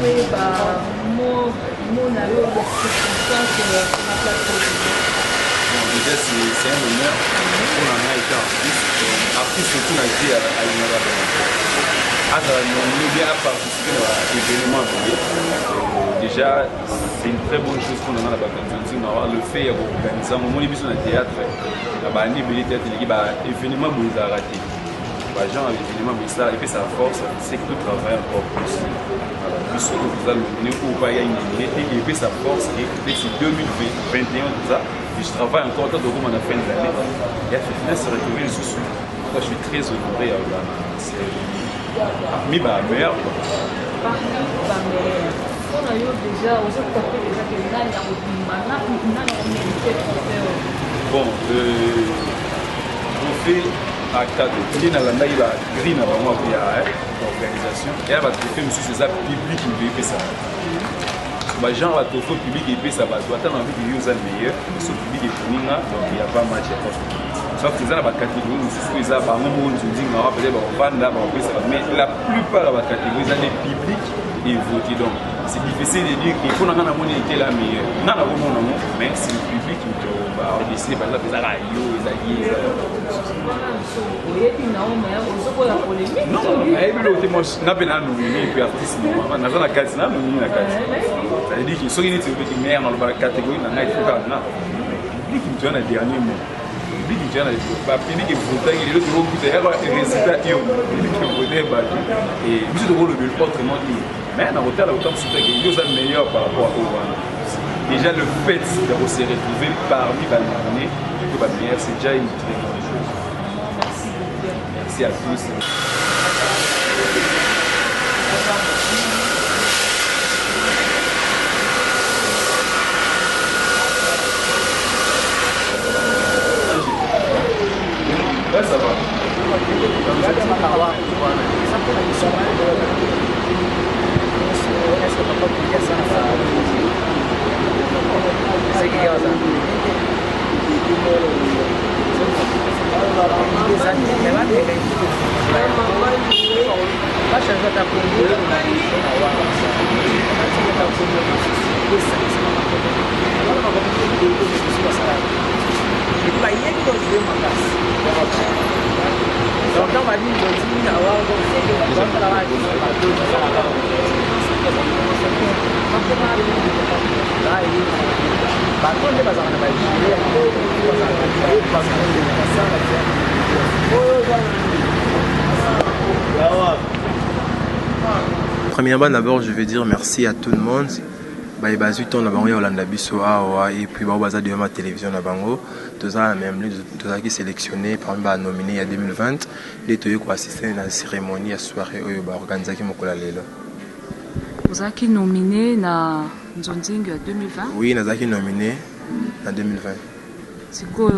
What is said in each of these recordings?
Oui, mon allô, déjà c'est un honneur pour la main été artiste surtout la vie à l'honneur bien à participer à l'événement. Déjà c'est une très bonne chose qu'on a dans la vacances. Le fait d'organiser un moment de mission de théâtre, l'événement vous a raté. Les gens avec l'événement mais ça et puis sa force c'est que tout travail encore plus. Puisque vous allez mener au Baïa et puis sa force et c'est 2021 tout ça. Je travaille encore dans le à la fin de l'année. Et à finir se retrouver sous. Moi je suis très honoré à c'est parmi ma mère. Parmi ma mère. On a eu déjà aux autres côtés déjà que là il y a bon, on fait à Katouki, dans la green avant moi pour l'organisation. Et elle va te faire monsieur César public qui veut faire ça. Les gens vont te faire public et puis ça va. Tu attends envie de use un meilleur. Ce public est pour nous donc il n'y a pas match. Sauf que ça va catégorie nous c'est ça par moment on dit on va peut-être on va là mais la plupart de la catégorie ça est public et voté donc c'est difficile de dire qu'il faut n'a pas monnaie qui est la meilleure. Non la bonne non mais c'est le public qui va décider par exemple ça radio ils non mais le moi n'a pas nous mais puis artiste non na za na case na nous na case ça veut dire que ceux qui étaient petit meilleur dans la catégorie na il faut quand na public qui est le dernier mot public qui est le public qui vote il est le gros qui est le résultat et public qui vote et monsieur de rôle de le porte comment dire mais dans l'hôtel autant c'est que il est meilleur par rapport au déjà le fait de se retrouver parmi les nominés c'est déjà une très bonne chose. Merci à tous. Ouais, ça va. Premièrement, d'abord, je vais dire merci à tout le monde. Et puis, de ma télévision, tous qui sélectionné parmi les nominés en 2020. Les qui assisté à la cérémonie à la soirée organisée. Vous êtes nominé dans Nzonding 2020? Oui, nous sommes nominé en 2020. C'est quoi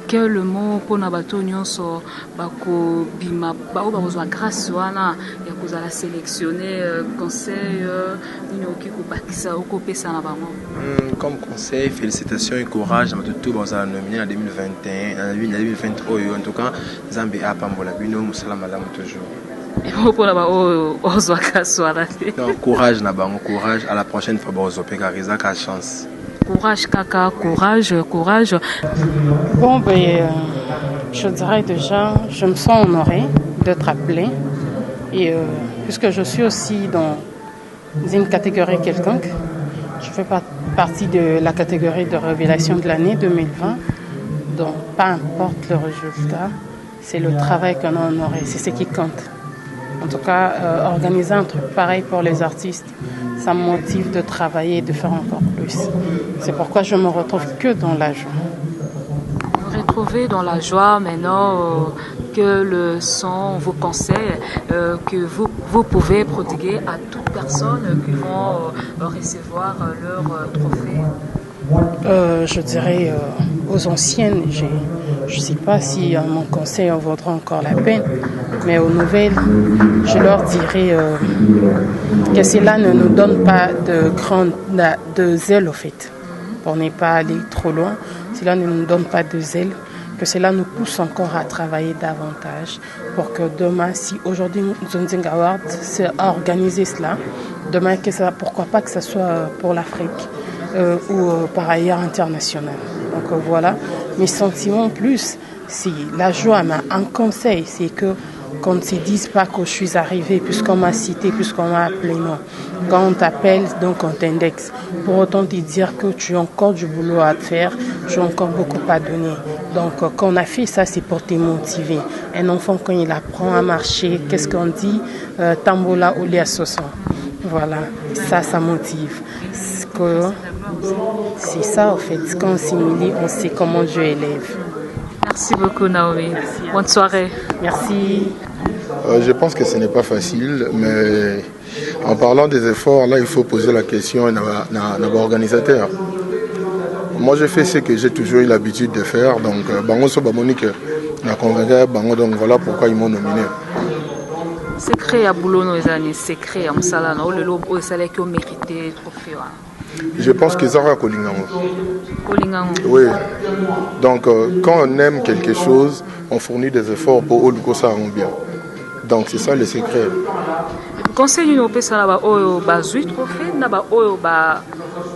quel mot pour nous bateau nyonso bako bima bao bazwa grâce wana ya kozala sélectionner conseil nino ki ko bakisa ko pesa na bango comme conseil félicitations et courage à tout bazala nominé en 2021 en 2023 en tout cas Zambie a pambola bino musala malamu toujours. Et pour la bazwa grâce wana courage na bango courage à la prochaine fois bazo pekariza ka chance. Courage, Kaka, courage, courage. Bon, je dirais déjà, je me sens honorée d'être appelée. Et puisque je suis aussi dans une catégorie quelconque, je fais partie de la catégorie de révélation de l'année 2020. Donc, pas importe le résultat, c'est le travail qu'on a honoré, c'est ce qui compte. En tout cas, organiser un truc pareil pour les artistes, ça me motive de travailler et de faire encore plus. C'est pourquoi je me retrouve que dans la joie. Vous vous retrouvez dans la joie maintenant que le son vous conseille, que vous pouvez prodiguer à toute personne qui vont recevoir leur trophée. Je dirais aux anciennes, je ne sais pas si mon conseil en vaudra encore la peine, mais aux nouvelles, je leur dirais que cela ne nous donne pas de zèle au fait, pour ne pas aller trop loin. Cela ne nous donne pas de zèle, que cela nous pousse encore à travailler davantage pour que demain, si aujourd'hui Nzonzing Award a organisé cela, demain, pourquoi pas que ce soit pour l'Afrique ou par ailleurs international. Donc voilà, mes sentiments plus, c'est la joie, mais un conseil, c'est que qu'on ne se dise pas que je suis arrivée puisqu'on m'a cité, puisqu'on m'a appelé, non. Quand on t'appelle, donc on t'indexe. Pour autant te dire que tu as encore du boulot à faire, tu as encore beaucoup à donner. Donc quand on a fait ça, c'est pour te motiver. Un enfant, quand il apprend à marcher, qu'est-ce qu'on dit? Tambola ou lia soso. Voilà, ça motive. C'est ça, en fait. Quand on s'humilie, on sait comment Dieu élève. Merci beaucoup, Naomi. Bonne soirée. Merci. Je pense que ce n'est pas facile, mais en parlant des efforts, là, il faut poser la question à l'organisateur. Moi, je fais ce que j'ai toujours eu l'habitude de faire. Donc, Bango Sobamonique m'a convaincu, donc voilà pourquoi ils m'ont nominé. Secret à Boulogne, secret à Msalana, le lobo, c'est là qui ont mérité le trophée. Je pense que Zara Kolingango. Oui. Donc, quand on aime quelque chose, on fournit des efforts pour que ça rende bien. Donc, c'est ça le secret. Conseil nous peut ça là-bas, au bazui trophée, là-bas, au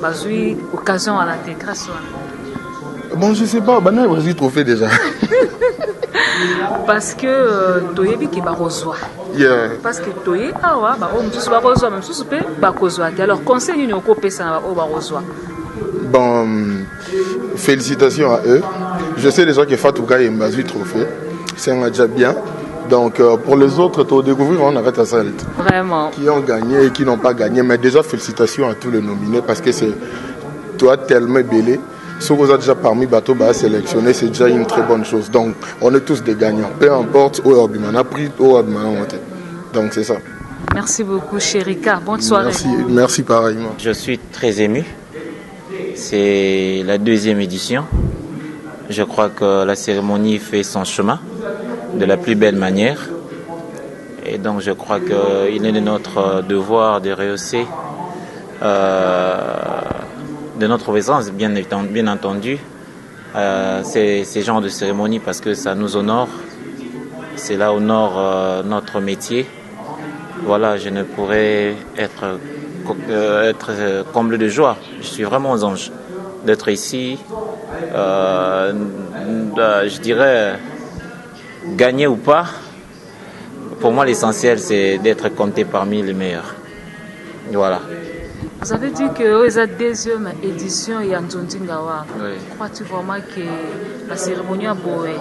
bazui occasion à l'intégration. Bon, je sais pas, ben bazui trophée déjà. Parce que Toyebi qui va reçoit. Parce que Toyebi, on va reçoit, même si on va reçoit. Alors, conseil nous peut ça là-bas, on va reçoit. Bon, félicitations à eux. Je sais déjà que Fatouka est bazui trophée. C'est déjà bien. Donc pour les autres, pour découvrir, on arrête à ça. Vraiment. Qui ont gagné et qui n'ont pas gagné. Mais déjà, félicitations à tous les nominés parce que c'est toi tellement belé. Ce que vous avez déjà parmi bateaux sélectionnés, c'est déjà une très bonne chose. Donc on est tous des gagnants. Peu importe où on a pris, où on a monté. Donc c'est ça. Merci beaucoup, Chérika. Bonne soirée. Merci pareillement. Je suis très ému. C'est la 2e édition. Je crois que la cérémonie fait son chemin de la plus belle manière. Et donc je crois qu'il est de notre devoir de rehausser de notre obéissance, bien entendu, ces genres de cérémonies parce que ça nous honore. Cela honore notre métier. Voilà, je ne pourrais être comblé de joie. Je suis vraiment aux anges d'être ici. Je dirais gagner ou pas, pour moi l'essentiel c'est d'être compté parmi les meilleurs. Voilà. Vous avez dit que c'est la 2e édition et Nzonzing Award. Oui. Crois-tu vraiment que la cérémonie a beau et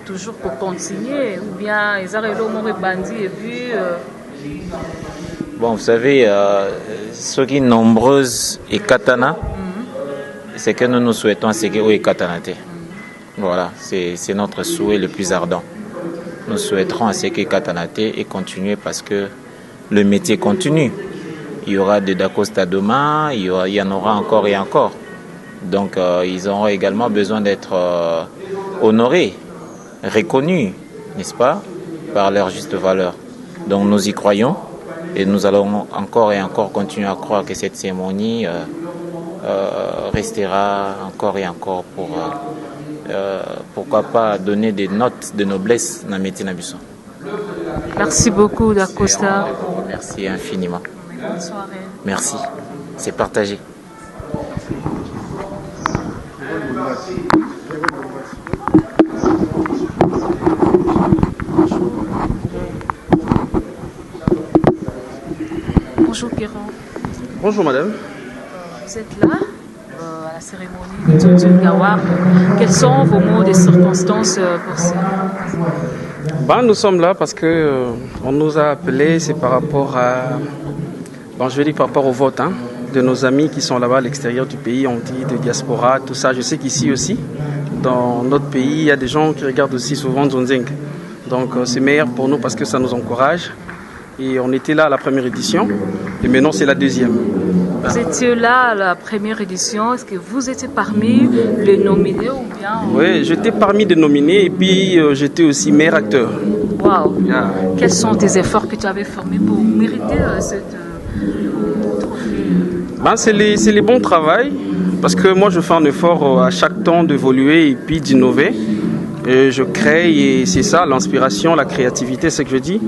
toujours pour continuer ou bien ils arrivent au moment bandit et puis Bon, vous savez, ce qui est nombreuse et katana, c'est que nous souhaitons ce qui est katanate. Voilà, c'est notre souhait le plus ardent. Nous souhaiterons à ce que katanate et continuer parce que le métier continue. Il y aura des Dacosta demain, il y en aura encore et encore. Donc ils auront également besoin d'être honorés, reconnus, n'est-ce pas, par leur juste valeur. Donc nous y croyons et nous allons encore et encore continuer à croire que cette cérémonie restera encore et encore pour pourquoi pas donner des notes de noblesse dans le métier Nabisson. Merci beaucoup Dacosta. Merci infiniment. Bonne soirée. Merci, c'est partagé. Bonjour Pierrot. Bonjour madame. Vous êtes là à la cérémonie de Nzonzing Award. Quels sont vos mots de circonstances pour ça? Nous sommes là parce que on nous a appelés, c'est par rapport à, je vais dire par rapport au vote de nos amis qui sont là-bas à l'extérieur du pays, on dit de diaspora, tout ça. Je sais qu'ici aussi, dans notre pays, il y a des gens qui regardent aussi souvent Nzonzing. Donc c'est meilleur pour nous parce que ça nous encourage. Et on était là à la première édition et maintenant c'est la 2e. Vous étiez là à la première édition, est-ce que vous étiez parmi les nominés ou bien? Oui, j'étais parmi les nominés et puis j'étais aussi meilleur acteur. Waouh! Quels sont tes efforts que tu avais formés pour mériter cette trophée? C'est les bons travail parce que moi je fais un effort à chaque temps d'évoluer et puis d'innover. je crée et c'est ça, l'inspiration, la créativité, c'est ce que je dis.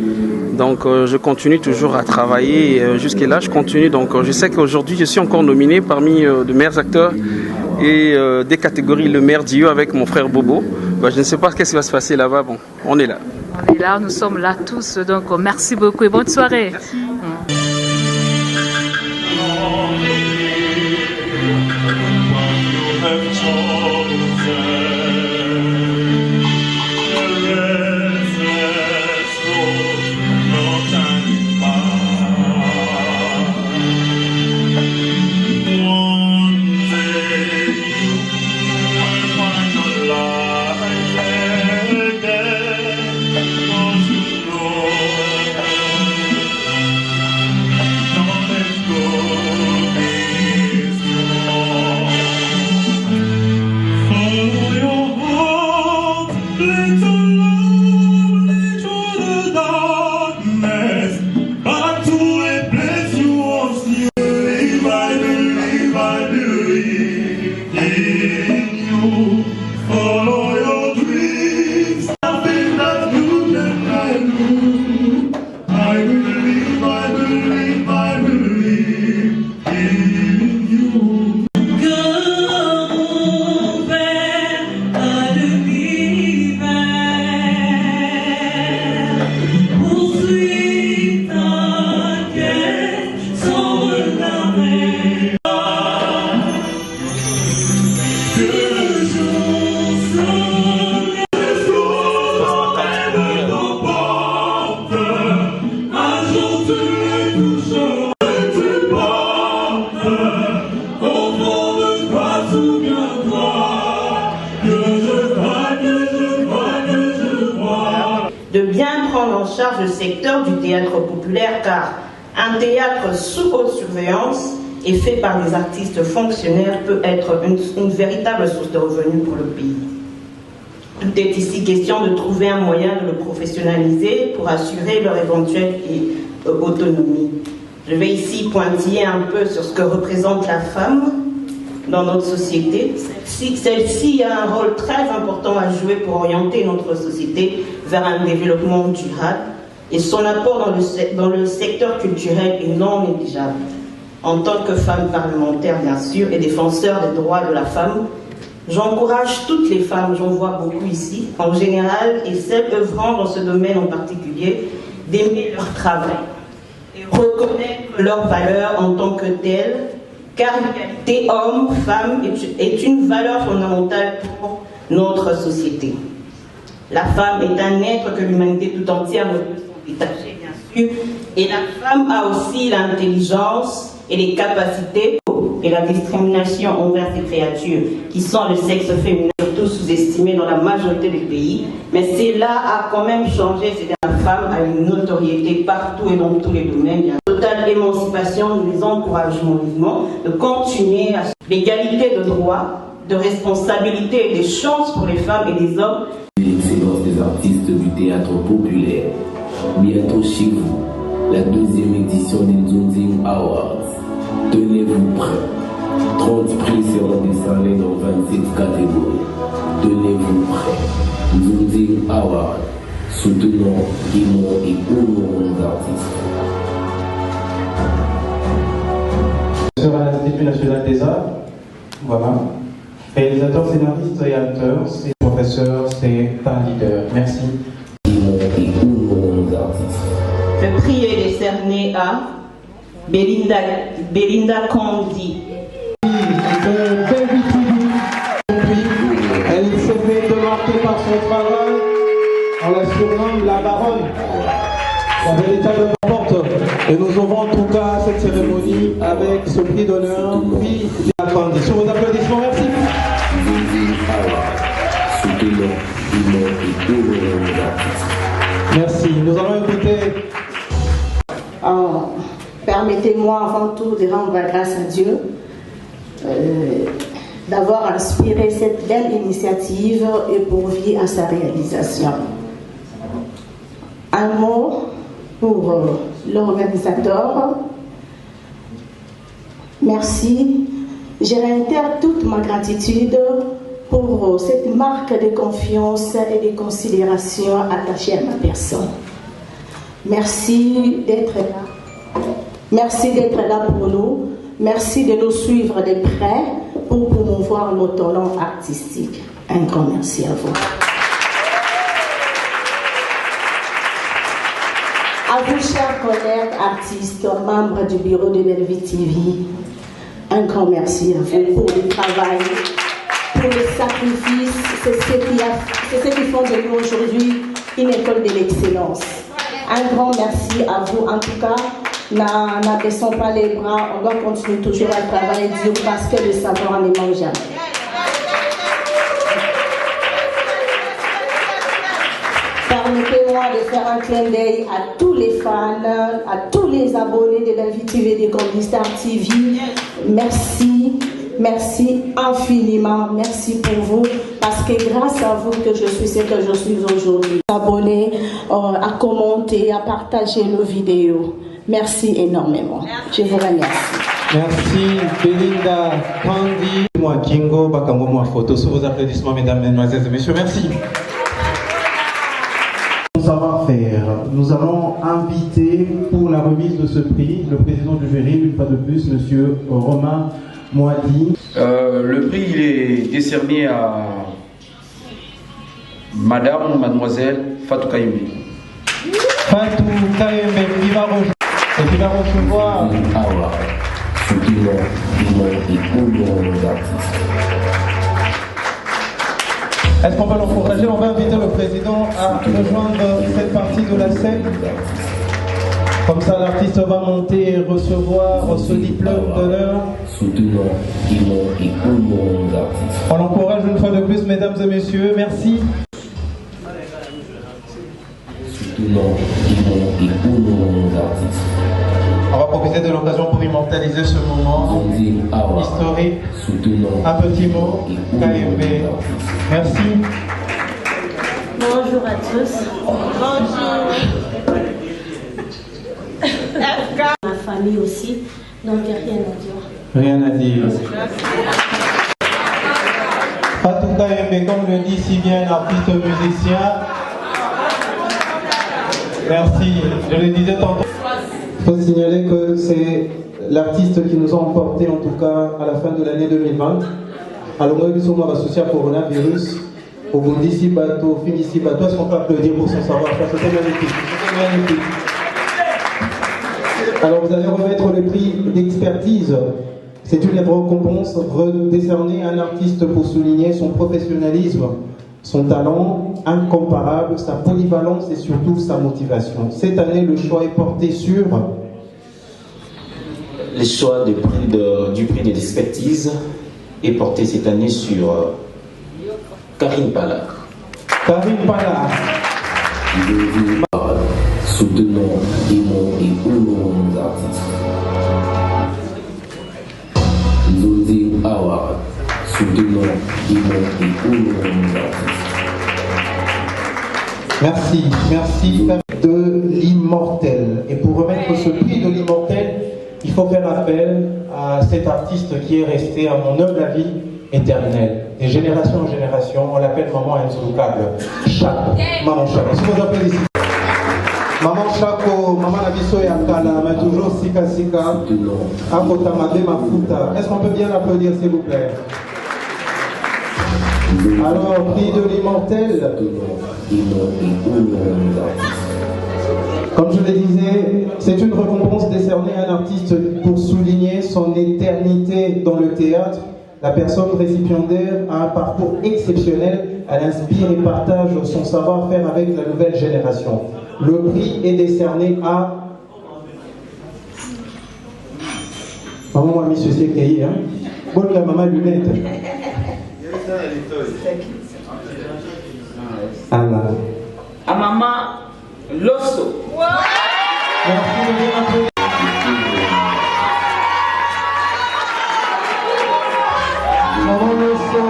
Donc je continue toujours à travailler et jusqu'à là je continue. Donc je sais qu'aujourd'hui je suis encore nominé parmi de meilleurs acteurs et des catégories le meilleur duo avec mon frère Bobo. Je ne sais pas ce qui va se passer là-bas. Bon, on est là. On est là, nous sommes là tous. Donc merci beaucoup et bonne soirée. Merci. Le secteur du théâtre populaire, car un théâtre sous haute surveillance et fait par des artistes fonctionnaires peut être une véritable source de revenus pour le pays. Tout est ici question de trouver un moyen de le professionnaliser pour assurer leur éventuelle autonomie. Je vais ici pointiller un peu sur ce que représente la femme dans notre société. Celle-ci a un rôle très important à jouer pour orienter notre société vers un développement durable et son apport dans le secteur culturel est non négligeable. En tant que femme parlementaire, bien sûr, et défenseur des droits de la femme, j'encourage toutes les femmes, j'en vois beaucoup ici, en général, et celles œuvrant dans ce domaine en particulier, d'aimer leur travail et reconnaître leur valeur en tant que telle, car l'égalité homme-femme est une valeur fondamentale pour notre société. La femme est un être que l'humanité tout entière ne peut s'en détacher, bien sûr, et la femme a aussi l'intelligence et les capacités et la discrimination envers ces créatures qui sont le sexe féminin, surtout sous-estimé dans la majorité des pays, mais cela a quand même changé. C'est la femme a une notoriété partout et dans tous les domaines. Il y a une totale émancipation, nous les encourageons au mouvement de continuer à l'égalité de droits, de responsabilités et des chances pour les femmes et les hommes. L'excellence des artistes du théâtre populaire. Bientôt chez vous, la deuxième édition des Nzonzing Awards. Tenez-vous prêts. 30 prix seront décernés dans 27 catégories. Tenez-vous prêts. Nzonzing Awards. Soutenons, aimons et honorons nos artistes. Sur à l'Institut national des arts, voilà. Réalisateur, scénariste et acteur, c'est professeur, c'est un leader. Merci. Aimons et honorons nos artistes. Le prix est décerné à Belinda Kandi. Elle s'est fait remarquer par son travail. On la surnomme la baronne. La véritable porte. Et nous ouvrons en tout cas cette cérémonie avec ce prix d'honneur, prix de la Kandi. Sur vos applaudissements, merci. Merci. Nous allons écouter. Permettez-moi avant tout de rendre grâce à Dieu d'avoir inspiré cette belle initiative et pourvu à sa réalisation. Un mot pour l'organisateur. Merci. Je réitère toute ma gratitude pour cette marque de confiance et de considération attachée à ma personne. Merci d'être là. Merci d'être là pour nous. Merci de nous suivre de près pour promouvoir nos talents artistiques. Un grand merci à vous. À vous, chers collègues artistes, membres du bureau de Bellevue TV, un grand merci à vous pour le travail, pour le sacrifice. C'est ce qui font de nous aujourd'hui une école de l'excellence. Un grand merci à vous. En tout cas, n'abaissons pas les bras. On doit continuer toujours à travailler dur parce que le savoir ne manque jamais. Permettez-moi de faire un clin d'œil à tous les fans, à tous les abonnés de Bellevue TV et de Golden Star TV. Merci, merci infiniment, merci pour vous, parce que grâce à vous que je suis ce que je suis aujourd'hui. Abonnez, à commenter, à partager nos vidéos. Merci énormément. Je vous remercie. Merci Belinda, Candy, moi Kingo, Bakango, moi photo. Sous vos applaudissements, mesdames, mesdemoiselles et messieurs, merci. Savoir-faire. Nous allons inviter pour la remise de ce prix le président du jury, une fois de plus, monsieur Romain Moadi. Le prix il est décerné à mademoiselle Fatou Kayembe. Fatou Kayembe qui va recevoir Est-ce qu'on va l'encourager? On va inviter le président à rejoindre cette partie de la scène. Comme ça, l'artiste va monter et recevoir ce diplôme d'honneur. On l'encourage une fois de plus, mesdames et messieurs. Merci. On va profiter de l'occasion pour immortaliser ce moment historique. Un petit mot, KMB. Merci. Bonjour à tous. Bonjour. Ma famille aussi, donc il n'y a rien à dire. Rien à dire. Fatou Kayembe, comme le dit si bien artiste musicien. Merci. Je le disais tantôt. Il faut signaler que c'est l'artiste qui nous a emporté en tout cas à la fin de l'année 2020. Alors moi, je suis associé à coronavirus. Au bout d'ici bateau, finici bateau, est-ce qu'on peut applaudir pour son savoir-faire? C'était magnifique. C'était magnifique. Alors vous allez remettre le prix d'expertise. C'est une récompense décernée à un artiste pour souligner son professionnalisme, son talent incomparable, sa polyvalence et surtout sa motivation. Cette année, le choix est porté sur... Le choix du prix d'expertise est porté cette année sur Karine Pala. Karine Pala. Soutenons, aimons et honorons nos artistes. Zodé Award. Soutenons, aimons et honorons nos artistes. Merci, merci de l'immortel. Et pour remettre ce prix de l'immortel, il faut faire appel à cet artiste qui est resté, à mon humble avis, éternel. De génération en génération, on l'appelle Maman Insoukable. Chaco, Maman Chaco. Si vous applaudissez. Maman Chaco, Maman Nabiso et Akala, mais toujours Sika Sika. Akota Made Mafuta. Est-ce qu'on peut bien l'applaudir, s'il vous plaît? Alors, prix de l'immortel. Comme je le disais, c'est une récompense décernée à un artiste pour souligner son éternité dans le théâtre. La personne récipiendaire a un parcours exceptionnel. Elle inspire et partage son savoir-faire avec la nouvelle génération. Le prix est décerné à... Maman m'a mis ceci qui hein? Bonne la maman lunette. Anna. À maman Losso. Merci de bien applaudir. Maman Losso,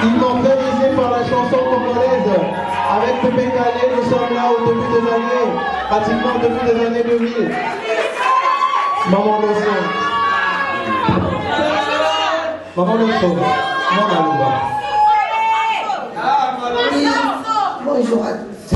immortalisé par la chanson congolaise. Avec Pépé Calais, nous sommes là au début des années, pratiquement au début des années 2000. Maman Losso. Maman Losso. Non, Malouba. bonjour à tous.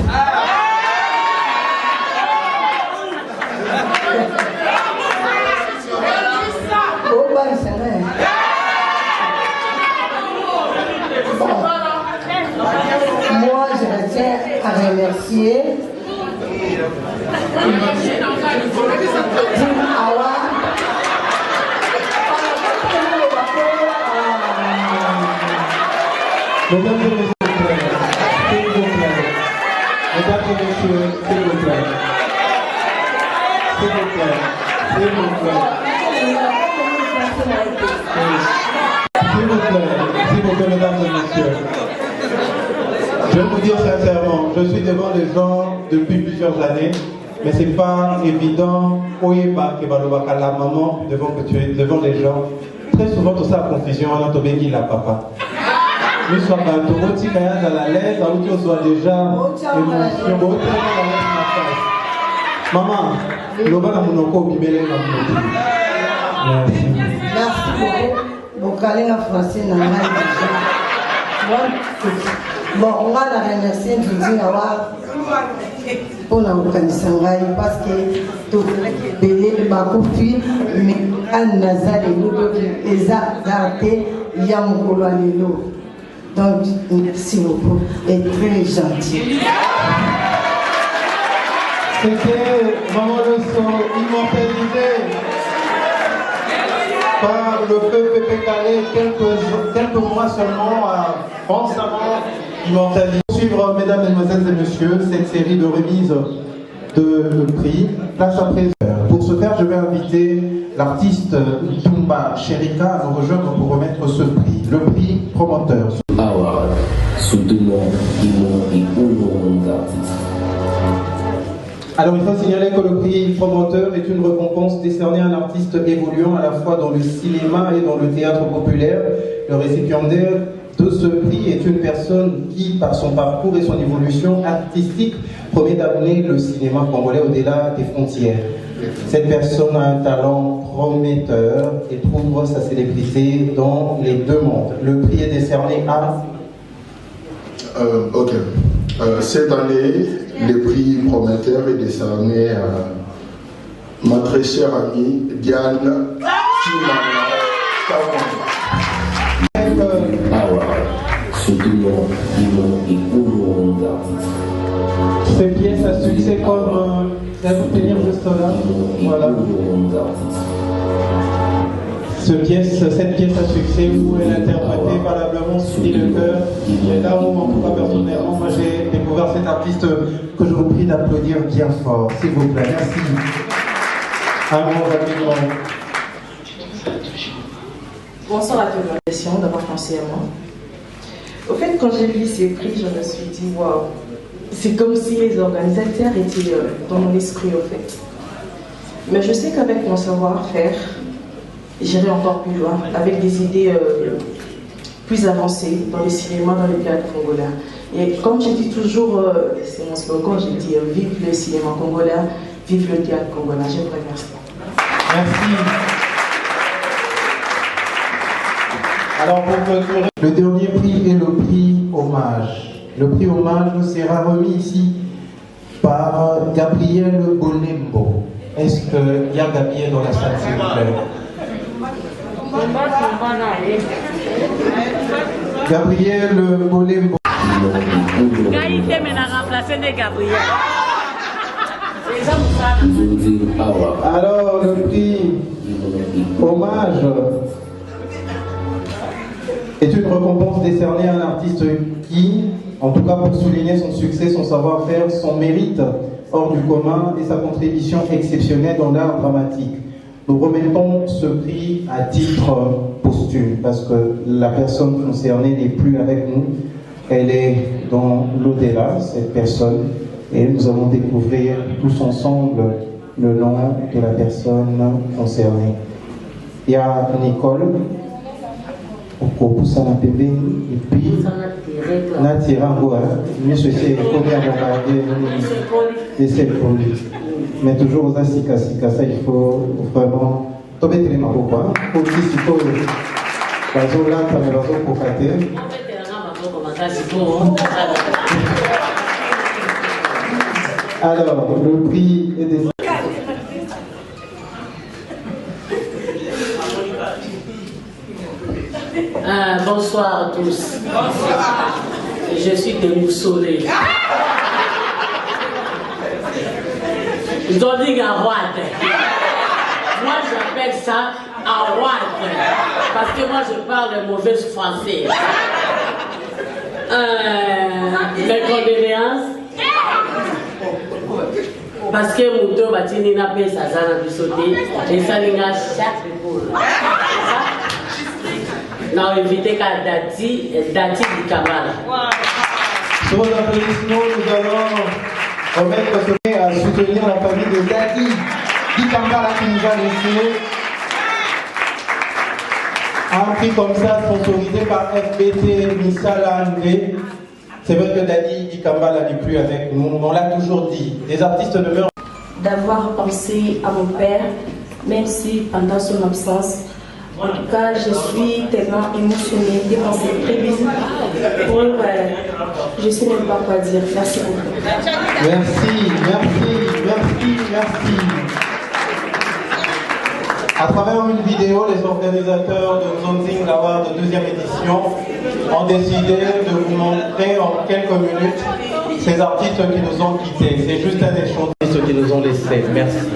Moi, je tiens à remercier Awa. Mesdames et messieurs, s'il vous plaît. Mesdames et messieurs, s'il vous plaît. S'il vous plaît. S'il vous plaît. S'il vous plaît, mesdames et messieurs. Je vais vous dire sincèrement, je suis devant les gens depuis plusieurs années, mais c'est pas évident. Oyeba Kebalobaka, la maman, devant les gens. Très souvent, tout ça a confusion, on a tombé la papa. Nous sommes à Toroti, Kaya, dans la lettre, où tu sois déjà émotion. Maman, l'oba na monoko bimele na monoko. Merci. Merci beaucoup. Bokalé en français, n'a pas bon, on va la remercier pour l'organisation parce que tout le bakoufi, mais un nazar et nous les a gardés, il y a mon colonelo. Donc, merci beaucoup et très gentil. C'était Maman Loso immortalisé par le feu Pépé Calais quelques mois seulement à France avant immortalisé. Suivre, mesdames, mesdemoiselles et messieurs, cette série de remises de prix. Place à présent. Pour ce faire, je vais inviter l'artiste Tumba Sherika à nous rejoindre pour remettre ce prix, le prix promoteur. Award, soutenons, aimons et honorons nos artistes. Alors il faut signaler que le prix promoteur est une récompense décernée à un artiste évoluant à la fois dans le cinéma et dans le théâtre populaire. Le récipiendaire de ce prix est une personne qui, par son parcours et son évolution artistique, promet d'amener le cinéma congolais au-delà des frontières. Cette personne a un talent prometteur et trouve sa célébrité dans les deux mondes. Le prix est décerné à... Ok. Cette année, le prix prometteur est décerné à ma très chère amie Diane Timana. Ces pièces à succès comme vous tenir juste là. Voilà. Cette pièce à succès où elle interprétait valablement Souli le cœur. Et là où, en tout cas personnellement, moi j'ai découvert cet artiste que je vous prie d'applaudir bien fort, s'il vous plaît. Merci. Un mot rapidement. Bonsoir à tous. D'abord pensé à moi. Au fait, quand j'ai lu ces prix, je me suis dit, waouh, c'est comme si les organisateurs étaient dans mon esprit, au fait. Mais je sais qu'avec mon savoir-faire, j'irai encore plus loin, avec des idées plus avancées dans le cinéma, dans le théâtre congolais. Et comme je dis toujours, c'est mon slogan, je dis vive le cinéma congolais, vive le théâtre congolais. Je vous remercie. Merci. Alors pour clôturer, le dernier prix est le prix hommage. Le prix hommage sera remis ici par Gabriel Bonembo. Est-ce qu'il y a Gabriel dans la salle, s'il vous plaît? Gabriel Bolembo. Alors le prix hommage est une récompense décernée à un artiste qui, en tout cas pour souligner son succès, son savoir-faire, son mérite hors du commun et sa contribution exceptionnelle dans l'art dramatique. Nous remettons ce prix à titre posthume parce que la personne concernée n'est plus avec nous. Elle est dans l'au-delà, cette personne, et nous allons découvrir tous ensemble le nom de la personne concernée. Il y a Nicole, et puis Natirango, monsieur c'est combien mais toujours aux Asika, ça il faut vraiment tomber les mains quoi. Aussi si faut bazola, mais bazo pour Alors, le prix est des... Bonsoir à tous. Bonsoir. Je suis démoussolée. Je dois dire Award. Moi, j'appelle ça Award. Parce que moi, je parle de mauvais français. Mes condoléances. Parce que Mouto Batini n'a pas sa zana de sauter. Et ça n'y a chaque jour. Nous avons invité Dati Dikambala. Sur vos applaudissements, nous allons remettre ce prix à soutenir la famille de Dati Dikambala qui nous a laissé un prix comme ça sponsorisé par FBT Misala André. C'est vrai que Dati Dikambala n'est plus avec nous, on l'a toujours dit. Les artistes demeurent. D'avoir pensé à mon père, même si pendant son absence, en tout cas, je suis tellement émotionnée de penser très bien. Je ne sais même pas quoi dire. Merci beaucoup. Merci. À travers une vidéo, les organisateurs de Zonzing Award de 2e édition ont décidé de vous montrer en quelques minutes ces artistes qui nous ont quittés. C'est juste un échange d'artistes qui nous ont laissés. Merci.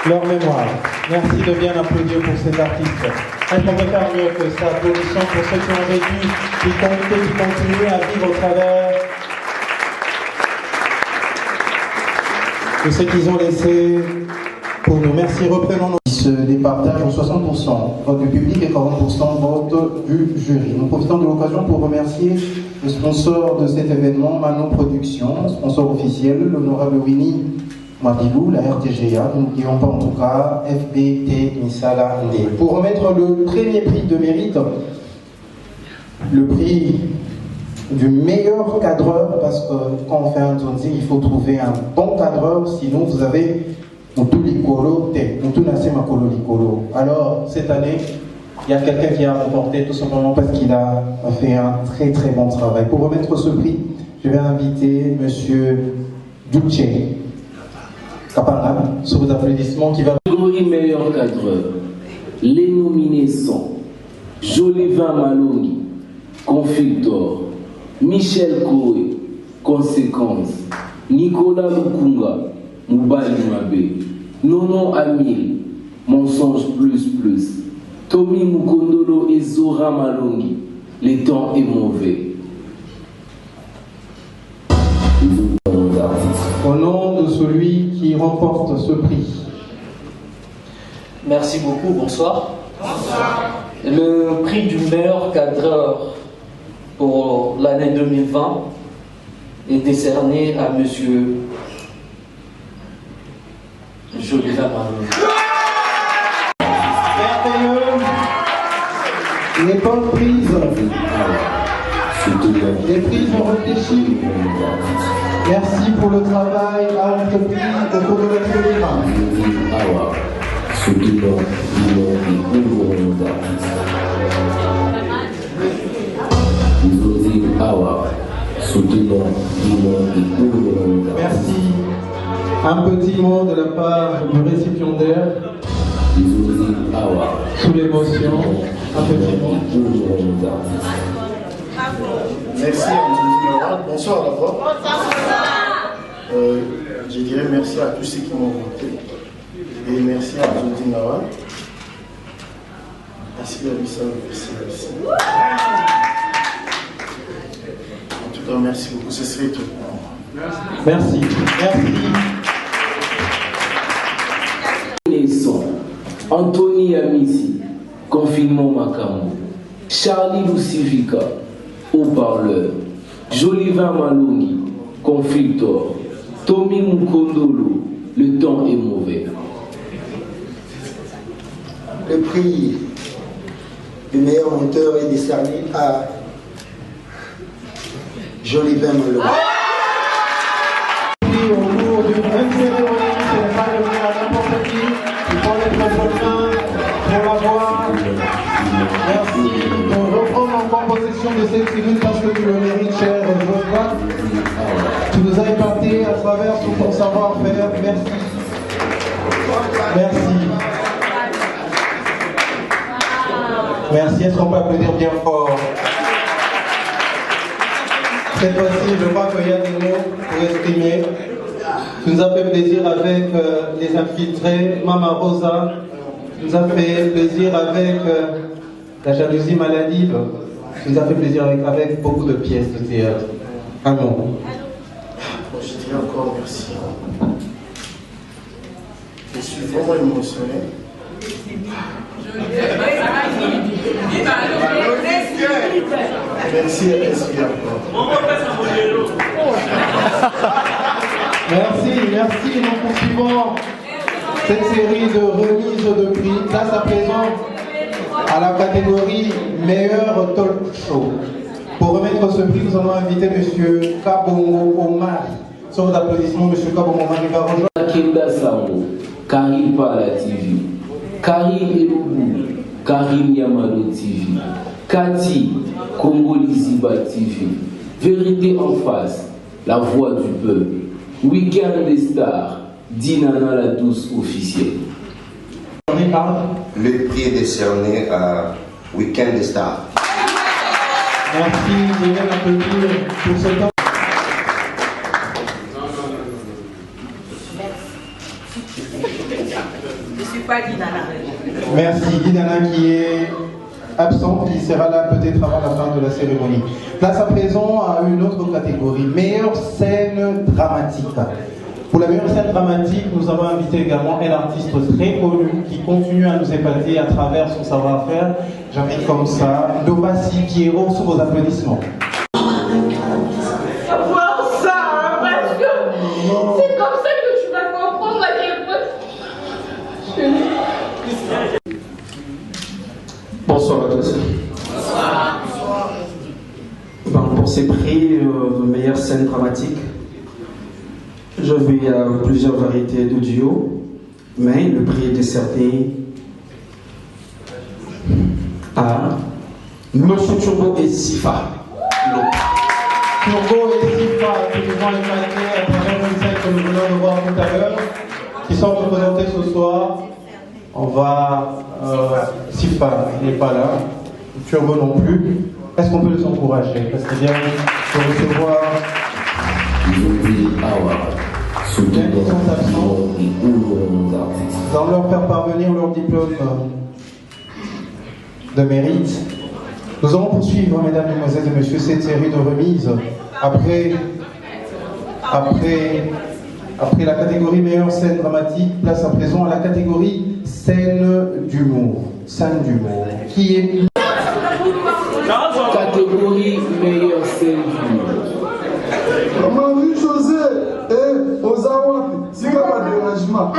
Leur mémoire. Merci de bien applaudir pour ces artistes. Est-ce qu'on peut faire mieux que ça? Applaudissons pour ceux qui ont vécu, qui continuent à vivre au travers de ce qu'ils ont laissé pour nous. Merci. Reprenons nos... Se départagent en 60% vote du public et 40% vote du jury. Nous profitons de l'occasion pour remercier le sponsor de cet événement, Manon Productions, sponsor officiel, l'honorable Winnie Mabibou, la RTGA, nous n'oublions pas en tout cas FBT Misala Ndé. Pour remettre le premier prix de mérite, le prix du meilleur cadreur, parce que quand on fait un zonzing, il faut trouver un bon cadreur, sinon vous avez tout l'icolo, tout nassé makolo l'icolo. Alors cette année, il y a quelqu'un qui a remporté tout simplement parce qu'il a fait un très très bon travail. Pour remettre ce prix, je vais inviter Monsieur Duce. Kapanga, sous vos applaudissements, qui va... Catégorie meilleur cadreur. Les nominés sont Jolivin Malongi, Confector, Michel Koé, Conséquence, Nicolas Lukunga, Moubali Mabe, Nono Amil, Mensonge Plus, Tommy Mukondolo et Zora Malongi. Les temps est mauvais. Au nom de celui qui remporte ce prix. Merci beaucoup, bonsoir. Le prix du meilleur cadreur pour l'année 2020 est décerné à monsieur Jolivin Malongi. Les bonnes prises. Les prises ont réfléchi. Merci pour le travail entrepris au cours de Merci. Un petit mot de la part du récipiendaire. Sous l'émotion, un petit mot. Merci à M. Bonsoir d'abord. Je dirais merci à tous ceux qui m'ont voté. Et merci à Jodine Nawal. Merci à Lisa, merci. En tout cas, merci beaucoup. Ce serait tout. Merci. Les sons. Anthony Amici, Confinement Makambo. Charlie Lucivica, Haut-parleur. Jolivin Malongi, Conflictor. Tommy Mukondolo, Le temps est mauvais. Le prix du meilleur monteur est décerné à Jolivin Malongi. Au cours d'une même cérémonie, ce n'est pas donné à n'importe qui. Il faut être main pour l'avoir. Merci de reprendre encore possession de cette tribune parce que tu le mérites, cher Joshua. Tu nous as épaté à travers tout ton savoir-faire. Merci. Merci. Est-ce qu'on peut applaudir bien fort? Cette fois-ci, je crois qu'il y a des mots pour exprimer. Tu nous as fait plaisir avec les infiltrés. Mama Rosa nous a fait plaisir avec la jalousie maladive. Tu nous as fait plaisir avec beaucoup de pièces de théâtre. Un mot. Je dis encore merci. Je suis vraiment émotionné. Merci à SB encore. Merci. Nous poursuivons cette série de remises de prix. Place à présent à la catégorie meilleur talk show. Pour remettre ce prix, nous allons inviter M. Kabongo Omari. Sur vos applaudissements, M. Kabongo Omari va rejoindre. Kenda Sambo, Karim Pala TV, Karim Eloubou, Karim Yamado TV, Kati, Congo Liziba TV, Vérité en face, La Voix du Peuple, Week-end des Stars, Dinana la douce officielle. Le prix est décerné à Week-end des Stars. Merci, je viens d'applaudir pour ce temps. Je ne suis pas Dinana. Merci, Dinana qui est absente, qui sera là peut-être avant la fin de la cérémonie. Place à présent à une autre catégorie, meilleure scène dramatique. Pour la meilleure scène dramatique, nous avons invité également un artiste très connu qui continue à nous épater à travers son savoir-faire. J'invite comme ça Dobasi Pierrot sous vos applaudissements. Voir ça, parce que c'est comme ça que tu vas comprendre à quel point. Bonsoir à tous. Pour ces prix de meilleure scène dramatique, je vais à plusieurs variétés de duo, mais le prix est décerné à Monsieur Turbo et Sifa. Turbo et Sifa, qui nous ont épatés à travers une scène que nous venons de voir tout à l'heure. qui sont représentés ce soir. On va... Sifa n'est pas là, Turbo non plus. Est-ce qu'on peut les encourager? Parce qu'ils viennent de recevoir... Ils sont absents. Nous allons leur faire parvenir leur diplôme de mérite. Nous allons poursuivre, mesdames, mesdemoiselles et messieurs, cette série de remises après la catégorie meilleure scène dramatique. Place à présent à la catégorie scène d'humour. Scène d'humour. Qui est catégorie meilleure scène d'humour? Marie-José et Ozawa, c'est pas de dérangement.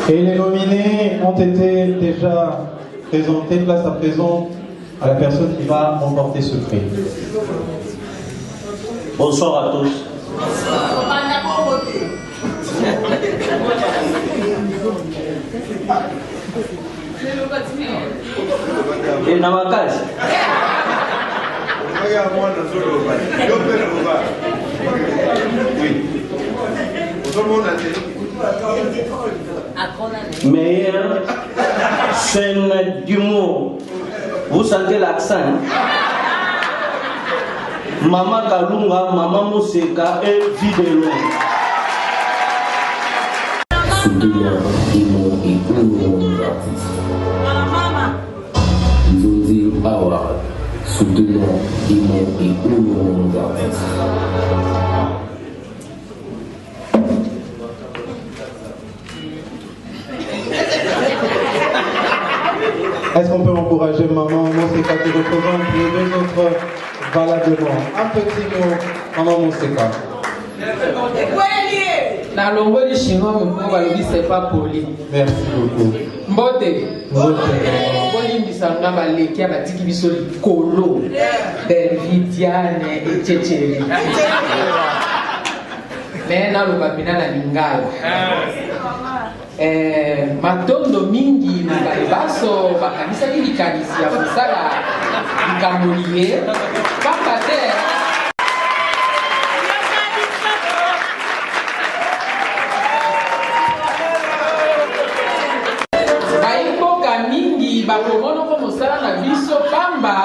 Et les nominés ont été déjà présentés. Place à présent à la personne qui va remporter ce prix. Bonsoir à tous. Et Namakas. Meilleure scène d'humour. Vous sentez l'accent? Maman Kalunga, Maman Mousseka et Vidéo. Soutenir humour et humour d'artistes. Zozi Award. Soutenir humour et humour d'artistes. Est-ce qu'on peut encourager Maman Mousseka qui représente les deux autres valablement? Un petit mot, Maman Mousseka. Na longo di chinois mon balobi c'est pas poli. Merci beaucoup. Mbote. Boli bisanga baleki abatiki biso likolo. Davidiane et Tchétchéri. Mais na loba bina na lingala. Matondo mingi na balibaso bakanisaki likanisi ya kosala likambo liye pamba te bayiboka mingi bakomonoko mosala na biso pamba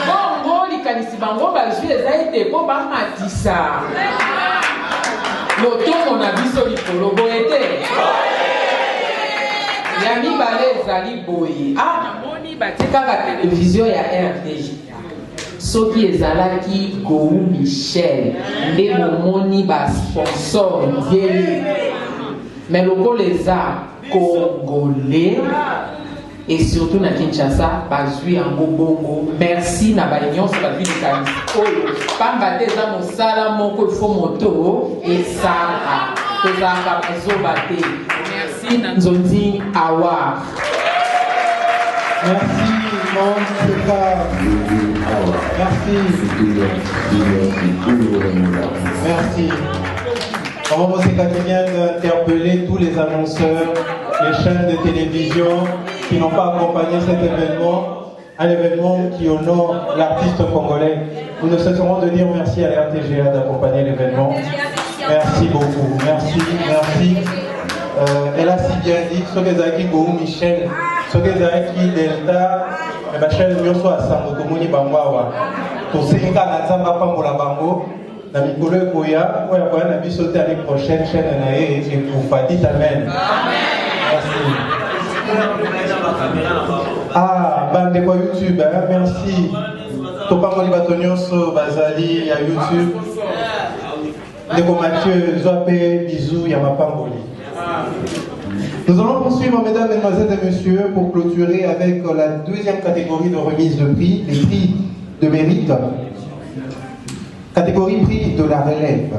bongo likanisi bango bazwi eza ete po bamatisa lotongo na biso likolo boye te ya mibale ezali boye namoni batikaka televizio ya RTG soki ezalaki Gou Michel nde momoni basponsor ngeli mais lokola eza congolais et surtout na Kinshasa bazwi yango bongo. Merci na banyonso bazwi likanisi oyo pamba te eza mosala moko ifo moto esala tozalaka bazoba te. Merci na Nzonzi Award. Merci Mousseka. Merci. Maman Mousseka qui vient d'interpeller tous les annonceurs, les chaînes de télévision qui n'ont pas accompagné cet événement, un événement qui honore l'artiste congolais. Nous ne cesserons de dire merci à RTGA d'accompagner l'événement. Merci beaucoup, merci, merci. Elle a si bien dit, ce que Zaki Gou Michel, ce que Zaki Delta, et ma chaîne Nyoso à Samotomoni Bambawa. Pour ces cas, la Zamba Pambola Bango, la Mikolo Koya, ou la Koya Nabi sauté l'année prochaine, chaîne Naé et pour Fati Amen. Merci. Ah, bande quoi YouTube, hein? Merci. Topamoli Batonioso, Bazali, à YouTube. Ndeko Mathieu, Zoapé, bisous, Yamapamboli. Nous allons poursuivre, mesdames, mesdemoiselles et messieurs, pour clôturer avec la deuxième catégorie de remise de prix, les prix de mérite. Catégorie prix de la relève.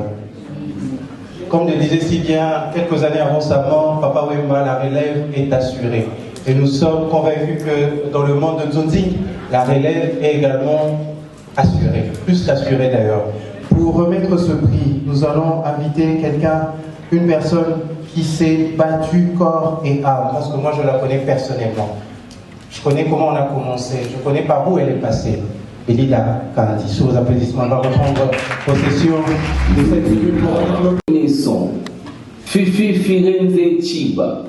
Comme le disait si bien quelques années avant sa mort, Papa Wemba, la relève est assurée. Et nous sommes convaincus que dans le monde de Nzonzi, la relève est également assurée, plus qu'assurée d'ailleurs. Pour remettre ce prix, nous allons inviter quelqu'un, une personne qui s'est battue corps et âme, parce que moi je la connais personnellement. Je connais comment on a commencé, je connais par où elle est passée. Belida Kandi, sous vos applaudissements, va reprendre possession de cette tribune pour Nesson, Fifi Firenze Chiba,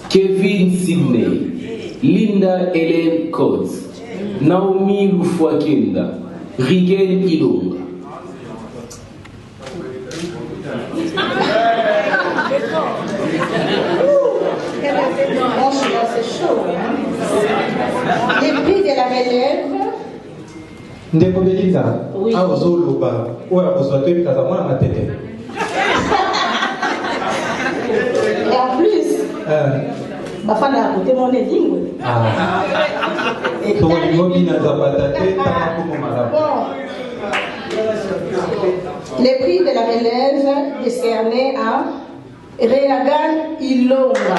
Kevin Sidney, Linda Hélène Coates, Naomi Lufwakenda, Rigel Ilonga. C'est chaud. Les prix de la relève. Ndeko Belida, oui. Ah, Ozoloba, ou à Ozote, Kazamwa, ma tête. Et en plus, ma femme a raconté mon énigme. Les prix de la relève décernés à Reagan Ilonga.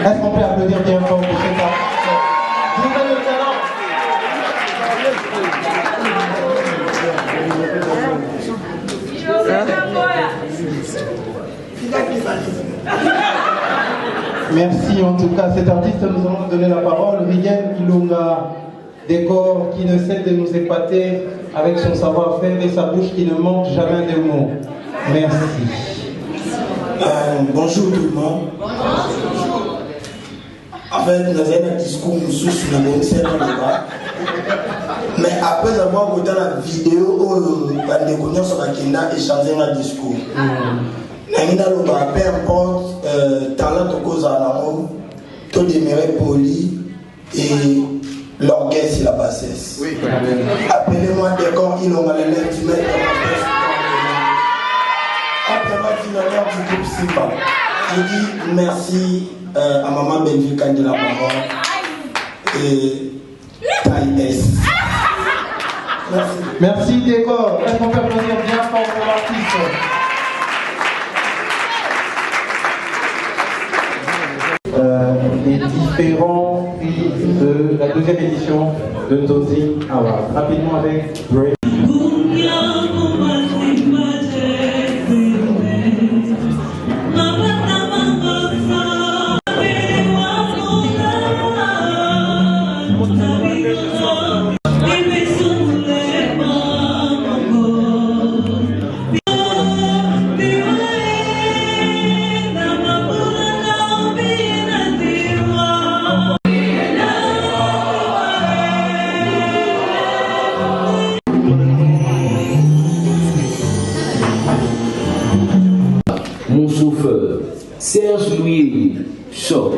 Est-ce qu'on peut applaudir bien fort pour cet artiste? Vous avez le talent. Merci en tout cas. Cet artiste, nous allons donner la parole. Rigel Ilonga, décor qui ne cesse de nous épater avec son savoir-faire et sa bouche qui ne manque jamais de mots. Merci. Bonjour tout le monde. En fait, nous avons un discours sur le ministère de l'État. Mais après avoir regardé la vidéo où les connaissances sur la Kenda échanger un discours. Peu importe talent de cause à l'amour, tout demeurer poli et l'orgueil c'est la bassesse. Oui. Appelez-moi décor, il aura les lèvres du maître. Appelez-moi l'honneur du groupe Simba. Je dis merci à maman Benville Kandela Maman et Taï S. Merci. Merci décor. Est-ce qu'on peut applaudir bien fort pour l'artiste? Les différents prix de la deuxième édition de Nzonzi Award. Rapidement avec Bray. Serge Louis, Choc,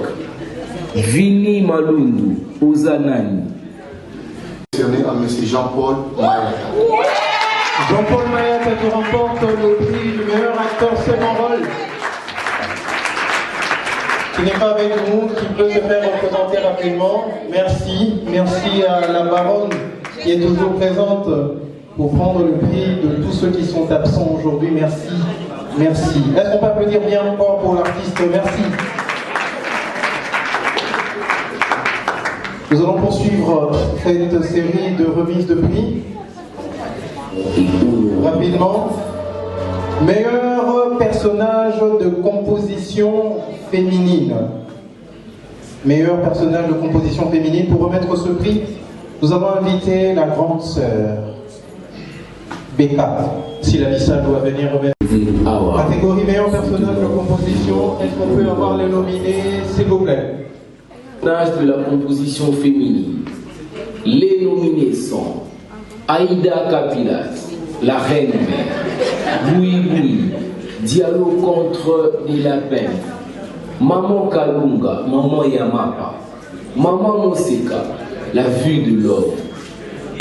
Vini Malundu, Ozanani. Décerné à M. Jean-Paul Mayat. Jean-Paul Mayat qui remporte le prix du meilleur acteur second rôle. Qui n'est pas avec nous, qui peut se faire représenter rapidement. Merci. Merci à la baronne qui est toujours présente pour prendre le prix de tous ceux qui sont absents aujourd'hui. Merci. Merci. Est-ce qu'on peut applaudir bien encore pour l'artiste? Merci. Nous allons poursuivre cette série de remises de prix. Rapidement. Meilleur personnage de composition féminine. Meilleur personnage de composition féminine. Pour remettre ce prix, nous avons invité la grande sœur, Becca. Si la Lisa doit venir remettre. Catégorie meilleur personnage de composition, est-ce qu'on peut avoir les nominés, s'il vous plaît? Personnage de la composition féminine. Les nominés sont Aïda Kapilat, la reine mère, Boui Boui, Dialogue contre les lapins, Maman Kalunga, Maman Yamapa, Maman Moseka, la vue de l'homme,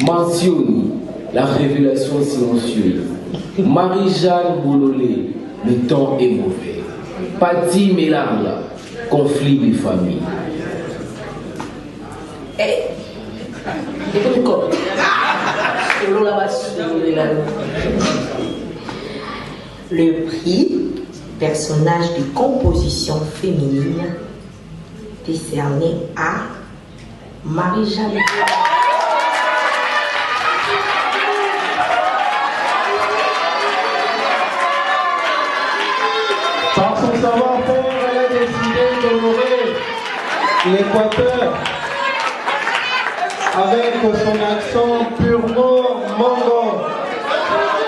Mansioni, la révélation silencieuse, Marie-Jeanne Boulolé, le temps est mauvais, Patti Melanga, conflit des familles. Le prix personnage de composition féminine décerné à Marie-Jeanne. Par son savoir-faire, elle a décidé d'honorer l'Équateur avec son accent purement mongol.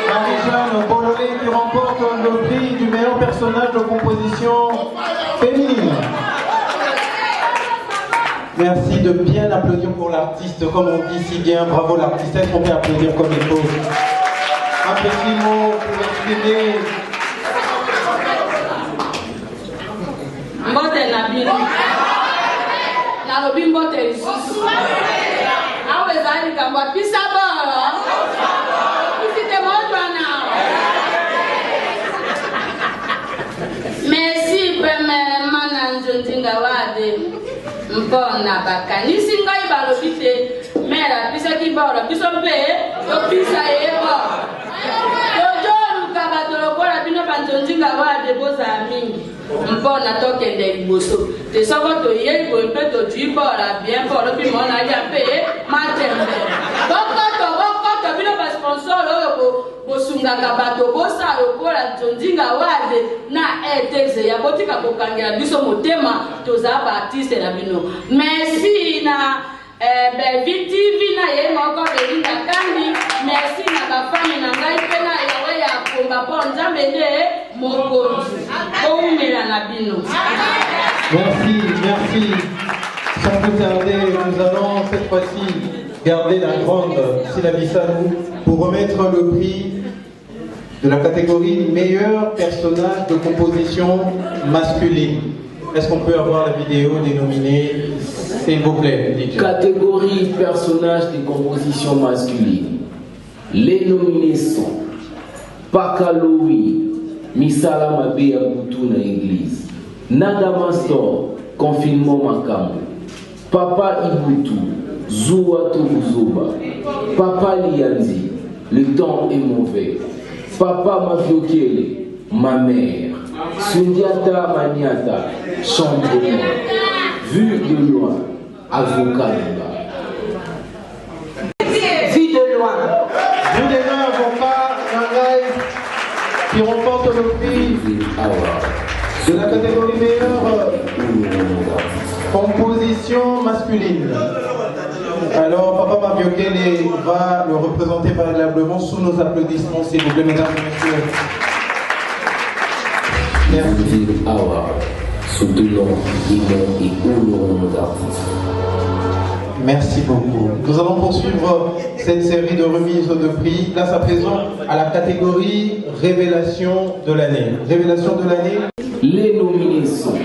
Marie-Jeanne Bolloré qui remporte le prix du meilleur personnage de composition féminine. Merci de bien applaudir pour l'artiste, comme on dit si bien, bravo l'artiste. Est-ce qu'on peut applaudir comme il faut? Un petit mot pour exprimer. Mbote na bino na lobi mbote lisusu awe zali kambwa pisa bolo pisite motwana. Merci peme mana njonjinga wade mpona bakanisi ngai balobi te mera pisa ki bolo biso mpe opisa yebo tojoluka bato lokola bino banjonjinga wade boza mingi mpona tokende liboso te soko toyei boye mpe totui bola bien bolo mpi mona alia mpe matembe bokoto bino basponsor oyo bosungaka bato bosala lokola njonjinga wade na eteze ya botika kokangela biso motema tozala baartiste na bino. Merci na Belvi TV na ye moko Belinda Kandi. Merci na bafami na ngai mpe na yawe ya komba mpo nzambe nde mokonzi boumela na bino. Merci. Sans plus tarder, nous allons cette fois-ci garder la grande Silabissanu pour remettre le prix de la catégorie meilleur personnage de composition masculine. Est-ce qu'on peut avoir la vidéo des nominés, s'il vous plaît, DJ? Catégorie personnage de composition masculine. Les nominés sont Pakaloui, Misala Mabea Boutou na église, Nagama Store, confinement Makambo, Papa Ibutu, Zoua Tobuzoba, Papa Lianzi, le temps est mauvais, Papa Mafiokele, ma mère, Sundiata Maniata, chambre noire, vue de loin, avocat Vue de loin. Vue de loin, avocat Nangai, qui remporte le prix de la catégorie meilleure composition masculine. Alors, Papa Mabiokele va le représenter valablement sous nos applaudissements, s'il vous plaît, mesdames et messieurs. Merci. Soutenons et honorons nos artistes. Merci beaucoup. Nous allons poursuivre cette série de remises de prix. Place à présent à la catégorie Révélation de l'année. Révélation de l'année. Les nominés sont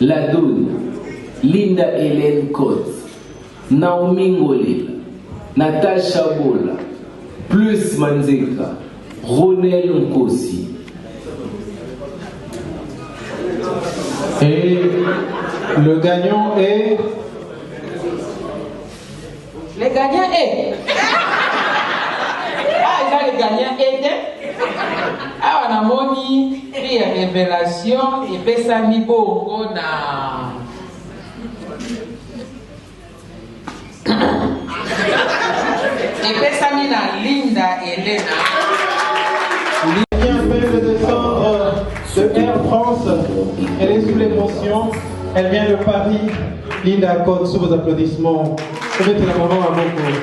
La Donne, Linda Hélène Cotte, Naomi Ngolila, Natasha Bola, Plus Manzeka, Ronel Nkosi. Et le gagnant est... Le gagnant est... le gagnant était... on a moni prix ya révélation epesami bongo na epesami na Linda Elena. Elle vient de descendre de Air France. Elle est sous l'émotion. Elle vient de Paris. Linda Cotte, sous vos applaudissements. Mettez la maman à beaucoup.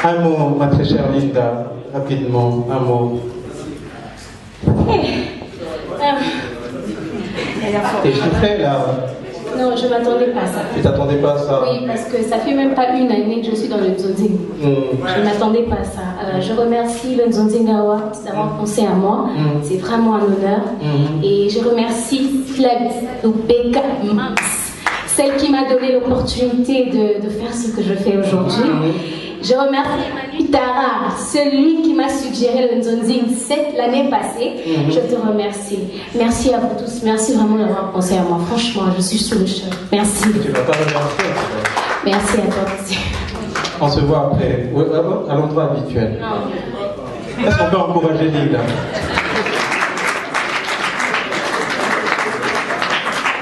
Un mot, ma très chère Linda, rapidement, un mot. T'es chiffrée là? Non, je ne m'attendais pas à ça. Tu t'attendais pas à ça? Oui, parce que ça fait même pas une année que je suis dans le Nzonzing. Je ne m'attendais pas à ça. Je remercie le Nzonzing Awards d'avoir pensé à moi. C'est vraiment un honneur. Et je remercie Flavie Mams, celle qui m'a donné l'opportunité de faire ce que je fais aujourd'hui. Je remercie Manu Tara, celui qui m'a suggéré le Nzonzing l'année passée. Je te remercie. Merci à vous tous. Merci vraiment d'avoir pensé à moi. Franchement, je suis sous le choc. Merci. Tu vas pas remercier. Merci à toi aussi. On se voit après, à l'endroit habituel. Est-ce qu'on peut encourager Linda?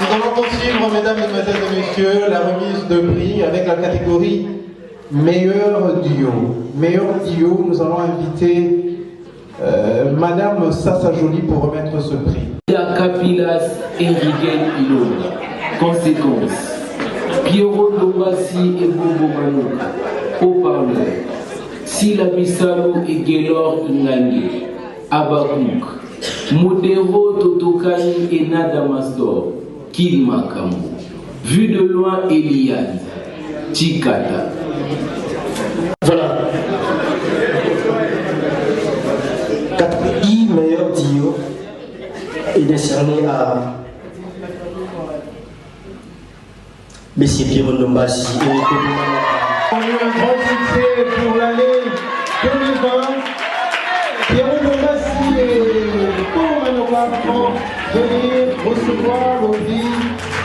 Nous allons poursuivre, mesdames, mesdemoiselles et messieurs, la remise de prix avec la catégorie meilleur duo. Meilleur duo, nous allons inviter Madame Sassa Jolie pour remettre ce prix. Capilas Enrique Ilonga. Conséquence. Pierrot Lombasi et Bobo Manuka. Haut-parleur. Sila Bissalo et Gaylor Ngange. Abakouk. Modero Totokani et Nada Mastor. Kil Makambo. Vu de loin Eliane. Chikata. Voilà. Catégorie meilleur duo est décerné à M. Pierrot Lombasi et On a eu un grand succès pour l'année 2020. Pierrot Lombasi et Bobo Manuka vont venir recevoir le prix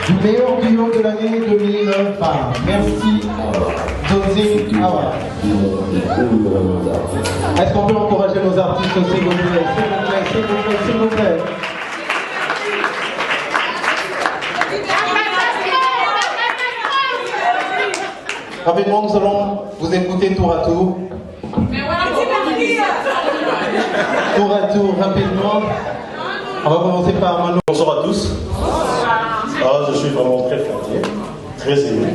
du meilleur duo de l'année 2020. Merci, Zonzing Awa. Est-ce qu'on peut encourager nos artistes, s'il vous plaît? S'il vous plaît, s'il vous plaît, s'il vous plaît. Rapidement, nous allons vous écouter tour à tour. Tour à tour, rapidement. On va commencer par Manu. Bonsoir à tous. Je suis vraiment très flatté, très ému.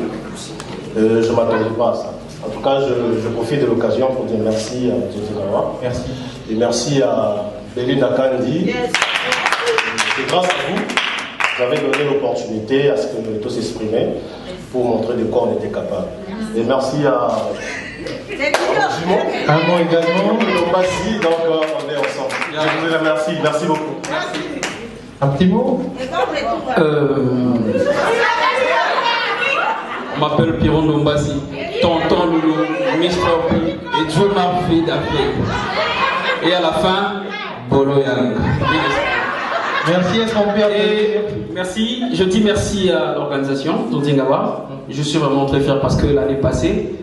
Je ne m'attendais pas à ça. En tout cas, je profite de l'occasion pour dire merci à Zozogawa. Merci. Et merci à Belinda Kandi. C'est grâce à vous, vous avez donné l'opportunité à ce que nous tous s'exprimer pour montrer de quoi on était capable. Et merci à un mot également. Lombasi, donc on est ensemble. Je vous remercie. Merci beaucoup. Merci. Un petit mot. On m'appelle Pierrot Lombasi, tonton Loulou, Miss Floppy, et Dieu m'a fait d'affaires. Et à la fin, Bolo Yang. Merci, est-ce qu'on peut merci, je dis merci à l'organisation Zonzingawa. Je suis vraiment très fier parce que l'année passée,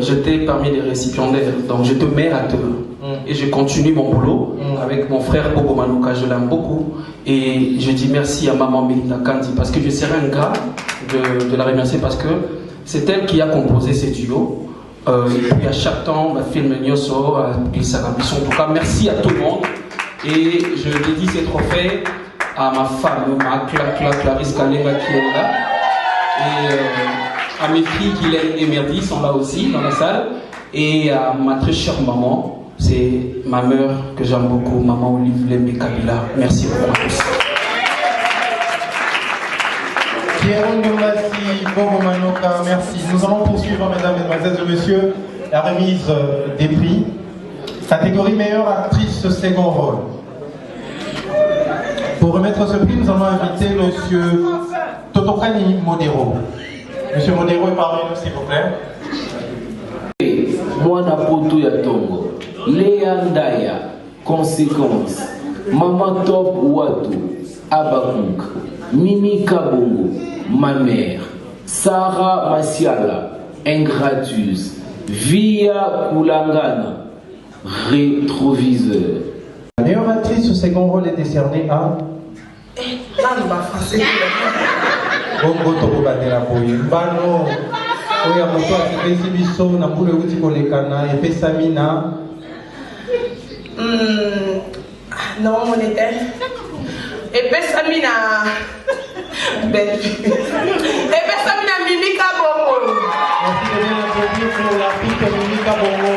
j'étais parmi les récipiendaires. Donc je te mets à deux. Et je continue mon boulot avec mon frère Bobo Manuka, je l'aime beaucoup. Et je dis merci à maman Belinda Kandi parce que je serais un gars de la remercier parce que c'est elle qui a composé ces duos. Et puis à chaque temps, ma film Nyoso, et sa ambition. En tout cas, merci à tout le monde. Et je dédie ces trophées à ma femme, ma Clarisse Kalenga qui est là. Et à mes filles Guylaine et Merdi sont là aussi dans la salle. Et à ma très chère maman, c'est ma mère que j'aime beaucoup, maman Olive Lembe Kabila. Merci beaucoup à tous. Pierrot Lombasi, Bobo Manuka, merci. Nous allons poursuivre, mesdames, mesdemoiselles et messieurs, la remise des prix. Catégorie meilleure actrice second rôle. Pour remettre ce prix, nous allons inviter monsieur Totokani Modero. Monsieur Modero est parmi nous, s'il vous plaît. Mwana poto ya tongo Léa Ndaya, conséquence Mama Top Watu, Abakouk, Mimi Kabongo, ma mère, Sarah Masiala, Ingratus, Via Kulangana, Rétroviseur. La meilleure actrice au second rôle est décernée à Bongo Toko Batela Boye. Mbano, Oya Moto Akipesi Biso, Nambule Uti Kolekana, Epe Samina. Non, mon était. Epe Samina. Belle fille. Epe Samina Mimika Bongo. Merci de bien applaudir pour la fille Mimika Bongo,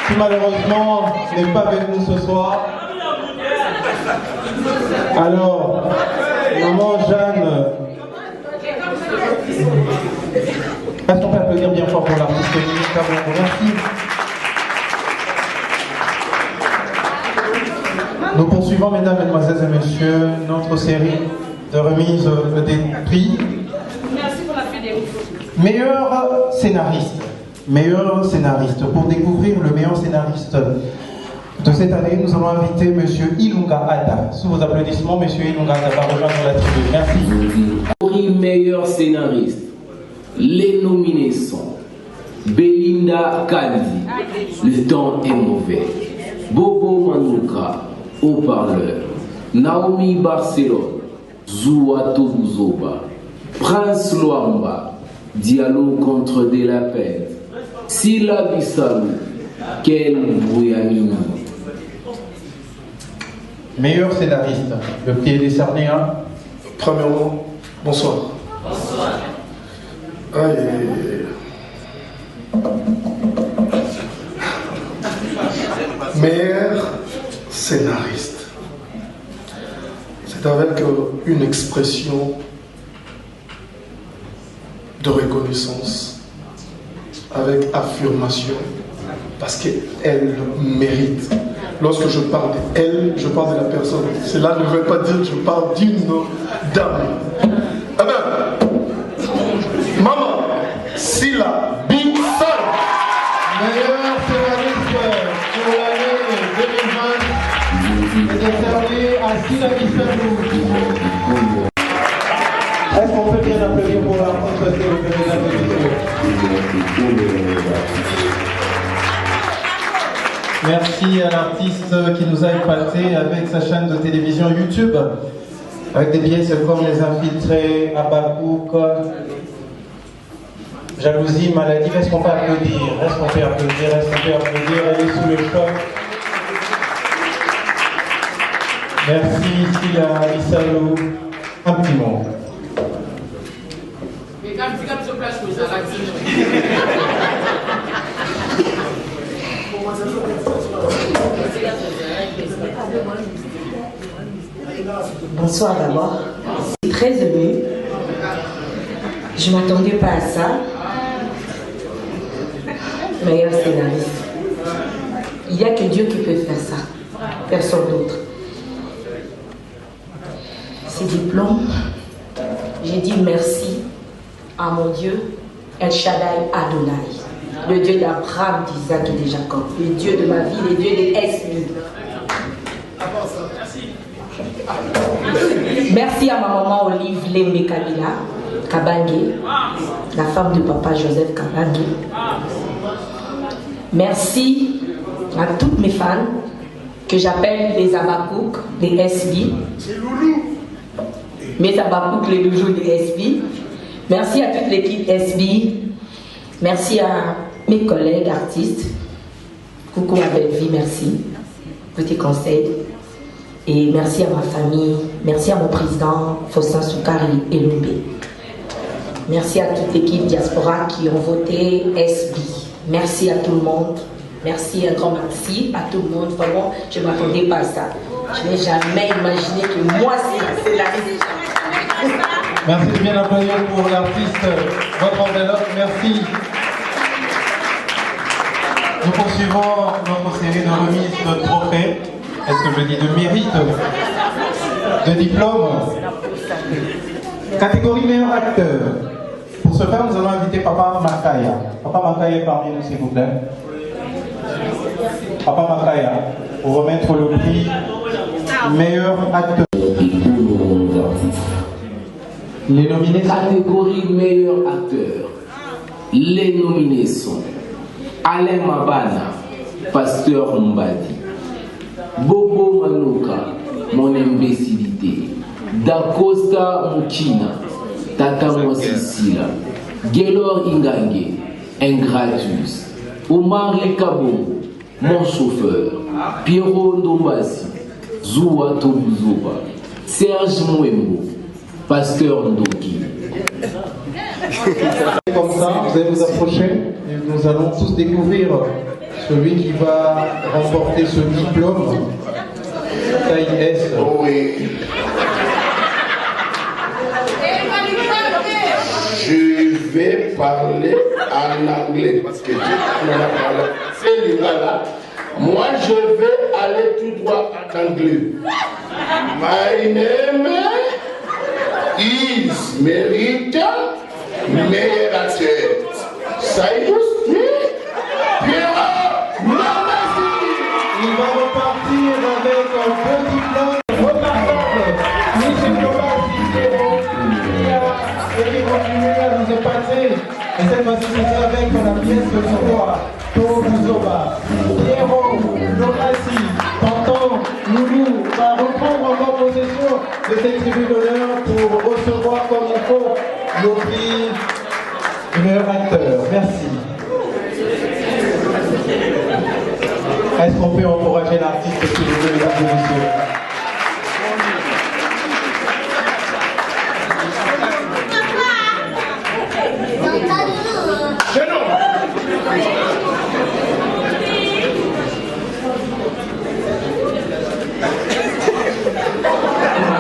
qui malheureusement n'est pas avec nous ce soir. Alors, maman Jeanne, est-ce qu'on peut applaudir bien fort pour l'artiste Mimika Bongo? Merci. Nous poursuivons, mesdames, mesdemoiselles et messieurs, notre série de remise des prix. Merci pour la fidélité. Meilleur scénariste. Meilleur scénariste. Pour découvrir le meilleur scénariste de cette année, nous allons inviter M. Ilunga Ada. Sous vos applaudissements, M. Ilunga Ada va rejoindre la tribune. Merci. Meilleur scénariste. Les nominés sont Belinda Kandi, le temps est mauvais. Bobo Manouka, haut-parleur. Naomi Barcelone, Zouato Bouzoba. Prince Luamba, Dialogue contre de la peine. Sila Bissalou, quel Bouyamini. Meilleur scénariste, le prix est décerné à... Premièrement, bonsoir. Bonsoir. Meilleur scénariste. C'est avec une expression de reconnaissance, avec affirmation, parce qu'elle mérite. Lorsque je parle d'elle, je parle de la personne. Cela ne veut pas dire que je parle d'une dame. Eh bien, maman, Sila Binson, meilleur scénariste pour l'année 2020, est décerné à Sila Bissalou. Est-ce qu'on peut bien applaudir pour la rencontre de mesdames et messieurs? Merci à l'artiste qui nous a épaté avec sa chaîne de télévision YouTube, avec des pièces comme Les Infiltrés, Abakouk, Jalousie, Maladie. Est-ce qu'on peut applaudir? Est-ce qu'on peut applaudir? Est-ce qu'on peut applaudir? Elle est sous le choc. Merci Sila Bissalou. Un petit mot. Bonsoir d'abord. Je suis très émue. Je ne m'attendais pas à ça. Meilleur scénariste. Il n'y a que Dieu qui peut faire ça. Personne d'autre. Ces diplômes, j'ai dit merci à mon Dieu, El Shaddai Adonai, le Dieu d'Abraham, d'Isaac et de Jacob, le Dieu de ma vie, le Dieu des SU. Merci à ma maman Olive Lembe Kabila Kabange, la femme de papa Joseph Kabange. Merci à toutes mes fans que j'appelle les Abakouk, les SB. Mes Abakouk, les loulous des SB. Merci à toute l'équipe SB. Merci à mes collègues artistes. Coucou ma belle vie, merci pour tes conseils. Et merci à ma famille, merci à mon président Faustin Soukari et Lumbe. Merci à toute l'équipe diaspora qui ont voté SB. Merci à tout le monde. Merci, un grand merci à tout le monde. Vraiment, je ne m'attendais pas à ça. Je n'ai jamais imaginé que moi, c'est la vie. Merci de bien applaudir pour l'artiste, votre enveloppe, merci. Nous poursuivons notre série de remises de trophées. Est-ce que je dis de mérite, de diplôme? Catégorie meilleur acteur. Pour ce faire, nous allons inviter Papa Makaya. Papa Makaya est parmi nous, s'il vous plaît. Papa Makaya, pour remettre le prix meilleur acteur. Les nominés sont... Catégorie meilleur acteur. Les nominés sont Alain Mabana, Pasteur Mbadi, Bobo Manouka, Mon imbécilité, Dacosta Mukina, Tata Mosisila, Gelor Ingange, Ingratus, Omar Lekabongo, Mon chauffeur, Pierrot Ndombasi, Zoua Tobuzoba, Serge Mouembo, Pasteur Ndoki. Comme ça, vous allez vous approcher et nous allons tous découvrir celui qui va remporter ce diplôme. Taille S. Oui. Je vais parler en anglais parce que c'est là. Moi, je vais aller tout droit en anglais. My name is Merita Meyer. Saïdous, Pierrot, Mamasi. Il va repartir avec un beau diplôme remarquable. Michel Thomas, et qui continue à nous épater. va se finir avec la pièce de Zoua, Tobuzoba. Pierrot, Lorassi, Tonton, Loulou va reprendre encore possession de cette tribune d'honneur pour recevoir comme il faut le prix du meilleur acteur. Merci. Est-ce qu'on peut encourager l'artiste, s'il vous plaît, mesdames et messieurs?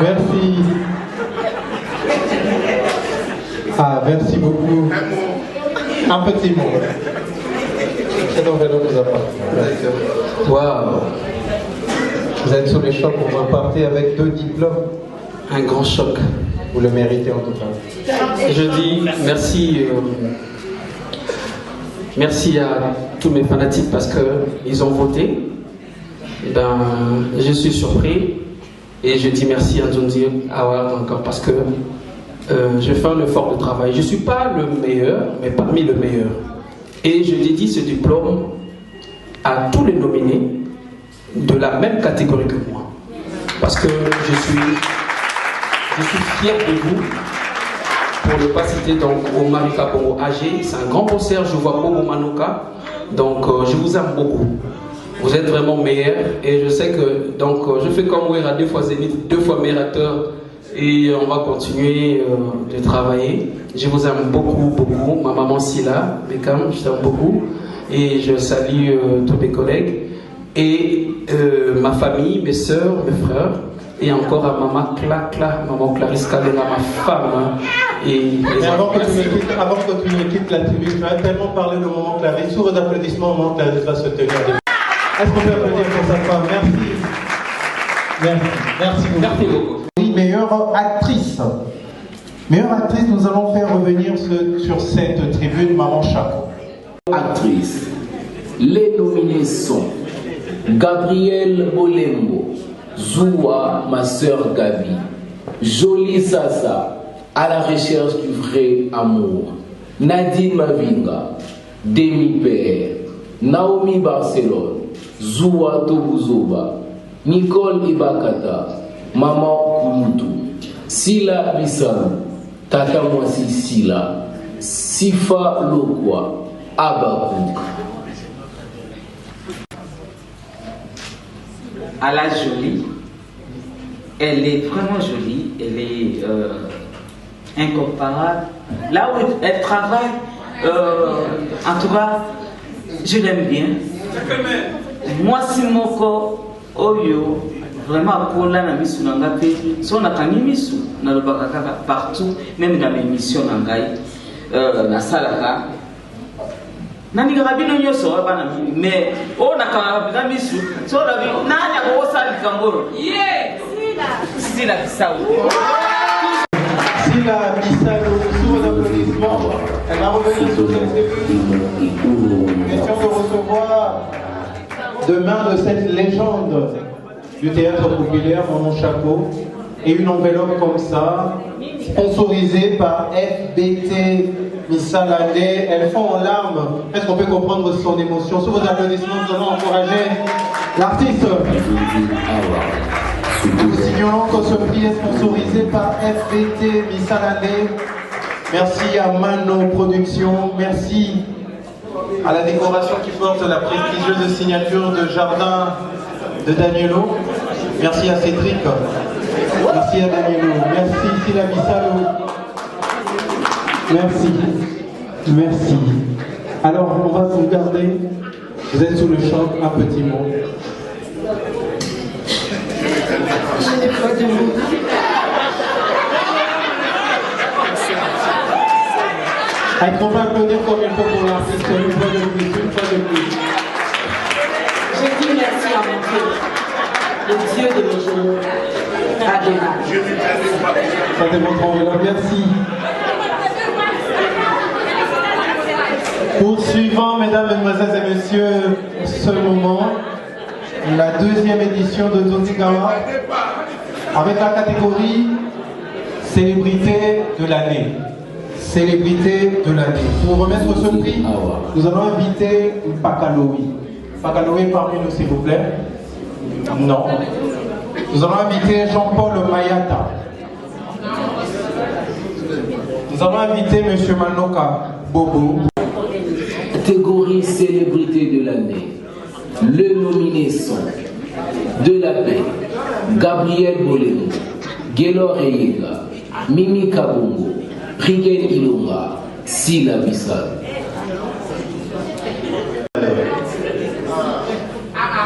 Merci. Ah, merci beaucoup. Un petit mot. Cet enveloppe nous appartient. Waouh. Vous êtes sous les chocs, on va partir avec 2 diplômes. Un grand choc. Vous le méritez en tout cas. Je dis merci, merci à tous mes fanatiques parce qu'ils ont voté. Ben, je suis surpris et je dis merci à Nzonzi Award encore parce que je fais un effort de travail. Je ne suis pas le meilleur, mais parmi le meilleur. Et je dédie ce diplôme à tous les nominés de la même catégorie que moi. Parce que je suis fier de vous. Pour ne pas citer donc Omarika Bongo AG, c'est un grand concert, je vois Bobo Manuka. Donc je vous aime beaucoup. Vous êtes vraiment meilleurs et je sais que donc je fais comme Ouera 2 fois Zénith, 2 fois meilleur acteur et on va continuer de travailler. Je vous aime beaucoup, beaucoup. Ma maman Silla, Beckham, je t'aime beaucoup et je salue tous mes collègues et ma famille, mes soeurs, mes frères et encore à maman maman Clarisse Kalena, ma femme. Mais avant que tu ne quittes la tribune, tu as tellement parlé de maman Clarisse. Sous vos applaudissements, maman Clarisse va se tenir. Est-ce qu'on peut applaudir pour sa femme? Merci. Merci beaucoup. Oui, meilleure actrice. Meilleure actrice, nous allons faire revenir sur cette tribune Maman Chaco. Actrice. Les nominés sont Gabrielle Bolembo, Zoua, ma sœur Gabi, Jolie Sassa, à la recherche du vrai amour, Nadine Mavinga, Demi Père, Naomi Barcelone, Zoua Tobuzoba, Nicole Ibakata, Maman Kulutu, Sila Bissanou, Tata Mwasi Sila, Sifa Lokwa, Abakou. À la jolie, elle est vraiment jolie, elle est incomparable. Là où elle travaille, en tout cas, je l'aime bien. Moi, si moko oyo vraiment pour la misu nangape, son akani misu na lobaka partout, même dans mes missions nangai, na salaka. Nani garabino nyoso bana mais o nakanga misu, so la bi nani ko sali kamboro. Yeah, sila Bissau. Sila Bissau, sous vos applaudissements, elle va revenir sur cette tribune. Question de recevoir demain de cette légende du théâtre populaire, Maman Chaco, et une enveloppe comme ça, sponsorisée par FBT Missalade. Elles font en larmes. Est-ce qu'on peut comprendre son émotion? Sous vos applaudissements, nous allons encourager l'artiste. Nous signalons que ce prix est sponsorisé par FBT Missalade. Merci à Mano Productions. Merci à la décoration qui porte la prestigieuse signature de Jardin de Danielo. Merci à Cédric. Merci à Danielo. Merci Sila Bissalo. Merci. Alors, on va vous garder. Vous êtes sous le choc, un petit mot. Je n'ai pas de mots. Est-ce qu'on va applaudir comme il faut pour l'artiste une fois de plus. Je dis merci à mon Dieu, le Dieu de mes jours, Adonai. Ça c'est votre enveloppe, merci. Poursuivant, mesdames, mesdemoiselles et messieurs, ce moment, la deuxième édition de Nzonzi Award avec la catégorie Célébrité de l'année. célébrité de l'année. Pour remettre ce prix, nous allons inviter Pakaloui. Pakaloui parmi nous, s'il vous plaît. Non. Nous allons inviter Jean-Paul Mayata. Nous allons inviter M. Manoka Bobo. Catégorie célébrité de l'année. Le nominé sont De la Paix, Gabriel Boleno, Gélor Eyega, Mimi Kabongo, Rigel Ilonga, Sila Bissal.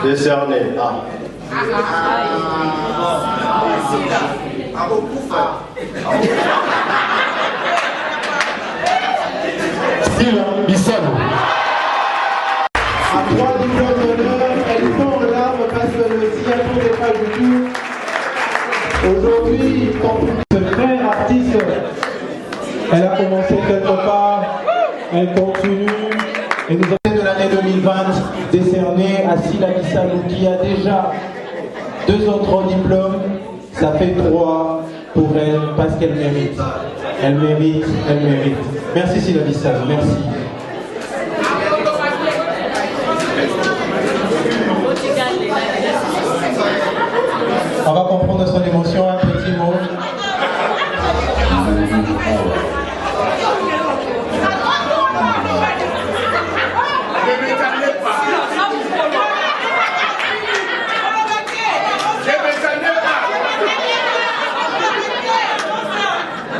Décerné à Sila Bissal. À 3 diplômes d'honneur, elle tombe en larmes parce que le diapo n'est pas du tout. Aujourd'hui, comme ce frère artiste, elle a commencé quelque part, elle continue, et nous avons de l'année 2020 décerné à Sila Bissalou qui a déjà 2 autres diplômes. Ça fait 3 pour elle parce qu'elle mérite. Elle mérite, elle mérite. Merci Sila Bissalou, merci. On va comprendre son émotion, un petit mot.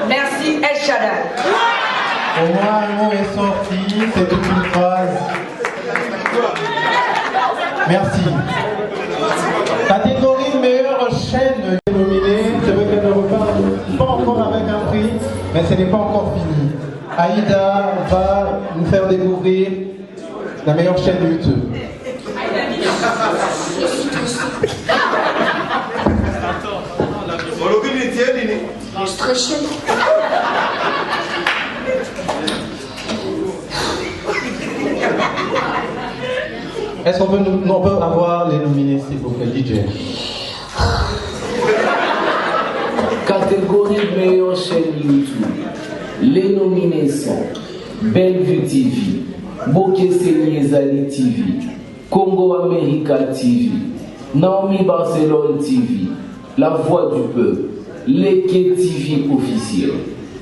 Merci El Shaddai. Au moins un mot est sorti, c'est toute une phrase. Merci. Catégorie meilleure chaîne nominée, c'est vrai qu'elle ne repart pas encore avec un prix, mais ce n'est pas encore fini. Aïda va nous faire découvrir la meilleure chaîne YouTube. Est-ce qu'on peut avoir les nominés, s'il vous plaît, DJ? Catégorie meilleure chaîne YouTube. Les nominés sont Bellevue TV, Bokeseni Ezali TV, Congo America TV, Naomi Barcelone TV, La Voix du Peuple, Leke TV officiel,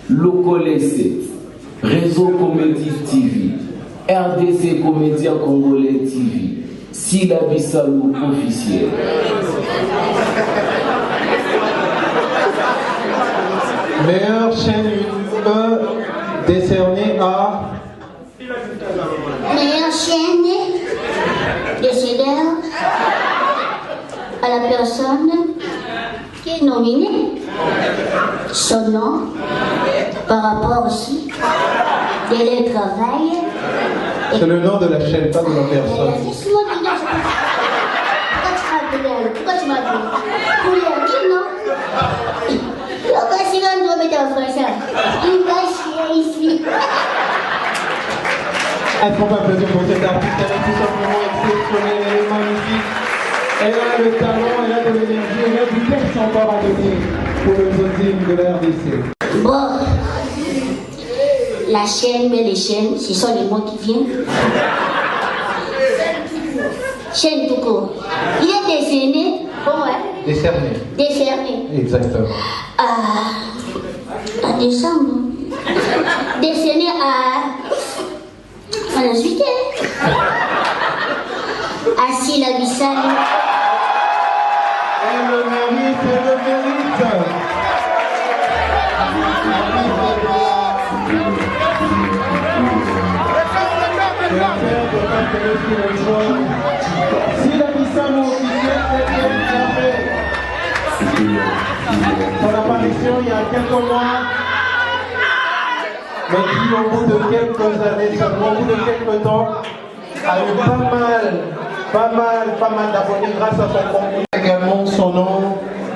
Locole 7, Réseau Comédie TV, RDC Comédien Congolais TV, Sila Bissalou officiel. Meilleure chaîne YouTube décernée à meilleure chaîne décideur à la personne qui est nominée, son nom, par rapport aussi, de leur travail. C'est le nom de la chaîne, pas de la personne. Pourquoi tu m'as dit? Pour les amis, non? Pourquoi si l'on doit mettre en français? Il va chier ici. Est-ce qu'on peut applaudir pour cette artiste? Elle est tout simplement exceptionnelle, elle est magnifique. Elle a le talent, elle a de l'énergie, elle a du texte encore à donner pour le voting de la RDC. Bon, la chaîne, mais les chaînes, ce sont les mots qui viennent. Chaîne tout court. Il est décerné, bon ouais. Décerné. Décerné. Exactement. À décembre. Décerné à la juillet. À Sila Bissal. Elle le mérite, elle le mérite. Sila Bissal officiel, son apparition il y a quelques mois, mais qui au bout de quelques années, seulement au bout de quelques temps, a eu pas mal d'abonnés grâce à son concours. Également son nom,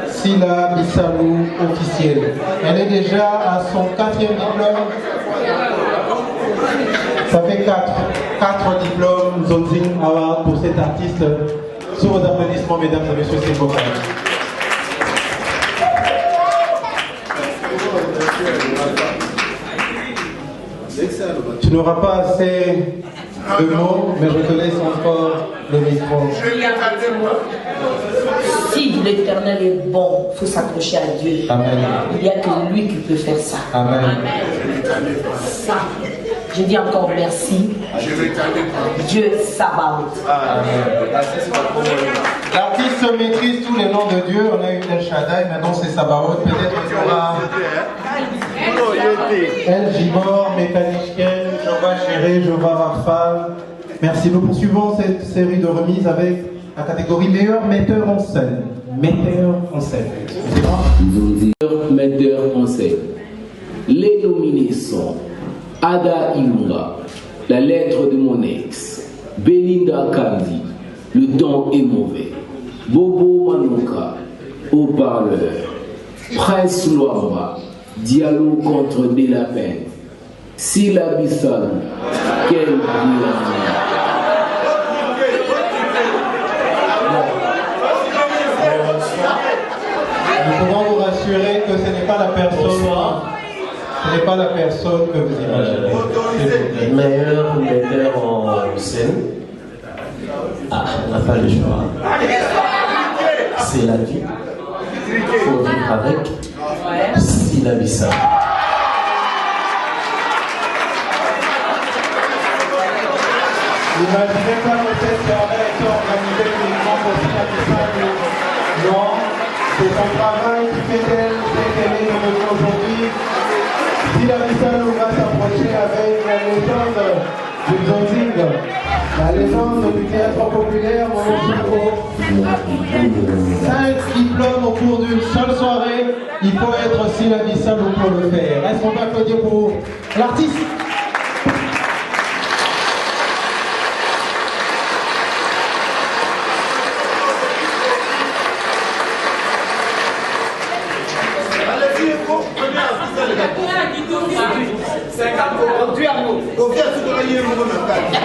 Sila Bissalou officiel. Elle est déjà à son 4e diplôme. Ça fait 4 diplômes Zonzing Award pour cet artiste. Sous vos applaudissements, mesdames et messieurs, c'est beau. Tu n'auras pas assez de mots, mais je te laisse encore le micro. Si l'Éternel est bon, il faut s'accrocher à Dieu. Amen. Il n'y a que lui qui peut faire ça. Amen. Ça, je dis encore merci. Dieu Sabaoth. L'artiste maîtrise tous les noms de Dieu. On a eu El Shaddai, maintenant c'est Sabaoth. Peut-être qu'il y aura El Gibor, Mekanishken, Jova Chéré, Jova Raphaël. Merci. Nous poursuivons cette série de remises avec la catégorie meilleur metteur en scène. Metteur en scène. Metteur en scène. Les nominés sont Ada Ilunga, La lettre de mon ex, Belinda Kandi, Le temps est mauvais, Bobo Manoka, Haut-parleur, Prince Luamba, Dialogue contre Delapenne, Sila Bissau, quel Nous pouvons vous rassurer que ce n'est pas la personne. Ce n'est pas la personne que vous imaginez. Meilleur metteur en scène. Ah, on n'a pas le choix. C'est la vie. Il faut vivre avec. Sila Bissau. N'imaginez pas que cette soirée est organisée uniquement pour Sila Bissau. Non, c'est son travail qui fait d'elle ce qu'elle est devenue aujourd'hui. Sila Bissau va s'approcher avec la légende du Zonzing, la légende du théâtre populaire Momo. 5 diplômes au cours d'une seule soirée, il faut être Sila Bissau pour le faire. Est-ce qu'on peut applaudir pour l'artiste?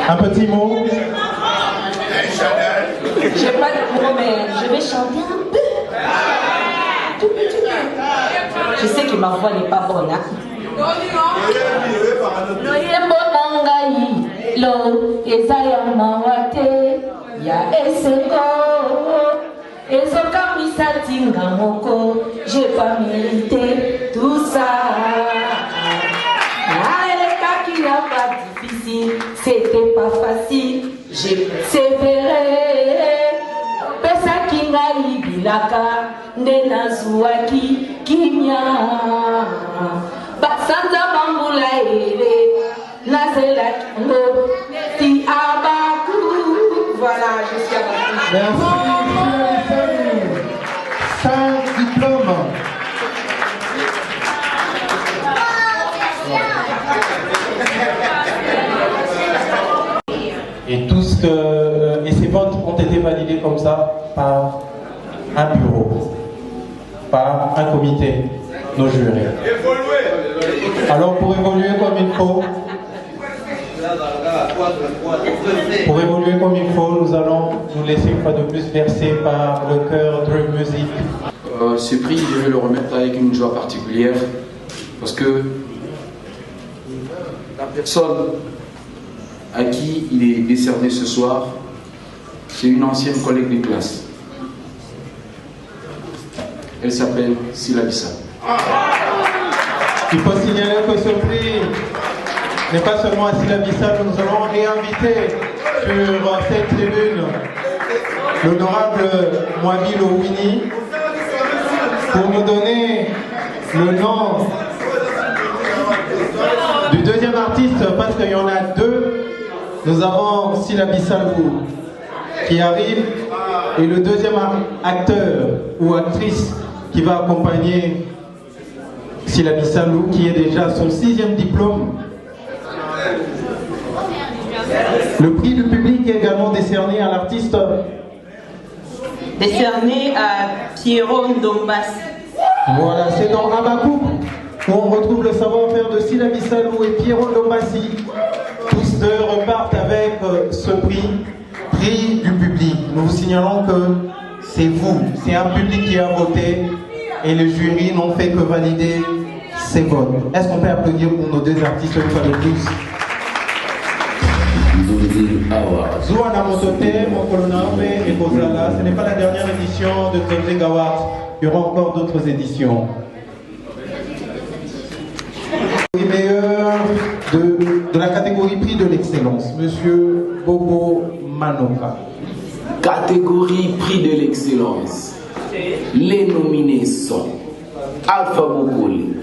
Un petit mot. J'ai pas de mots, mais je vais chanter un peu. Tout petit peu. Je sais que ma voix n'est pas bonne. Lo ezaya mawate ya eseko ezokamisa tinga moko, j'ai pas mérité tout ça. Qui n'a pas difficile, c'était pas facile, j'ai persévéré. Pesa kinga ibilaka, ndena zuaki kimia. Basanta bambula ele, nazela kingo, ti abaku. Voilà, je suis abaku. Merci, 5 diplômes. Et et ces votes ont été validés comme ça par un bureau, par un comité, nos jurés. Alors pour évoluer comme il faut, nous allons nous laisser une fois de plus verser par le chœur Dream Music. Ce prix, je vais le remettre avec une joie particulière parce que la personne à qui il est décerné ce soir, c'est une ancienne collègue de classe. Elle s'appelle Sila Bissau. Il faut signaler que ce prix n'est pas seulement à Sila Bissau, nous allons réinviter sur cette tribune l'honorable Mwabi Lowini pour nous donner le nom du deuxième artiste, parce qu'il y en a deux. Nous avons Sila Bissau qui arrive et le deuxième acteur ou actrice qui va accompagner Sila Bissau, qui est déjà son 6e diplôme. Le prix du public est également décerné à l'artiste. Décerné à Pierrot Ndombassi. Voilà, c'est dans Abakou où on retrouve le savoir-faire de Sila Bissau et Pierrot Ndombassi. Tous deux repartent avec ce prix du public. Nous vous signalons que c'est vous, c'est un public qui a voté et les jurys n'ont fait que valider ses votes. Est-ce qu'on peut applaudir pour nos deux artistes une fois de plus? Zouana Motote, Mokolonambe et Kozala, ce n'est pas la dernière édition de Zonzing Awards. Il y aura encore d'autres éditions. Le meilleur de la catégorie prix de l'excellence, Monsieur Bobo Manoka. Catégorie prix de l'excellence. Les nominés sont Alpha Bokoli,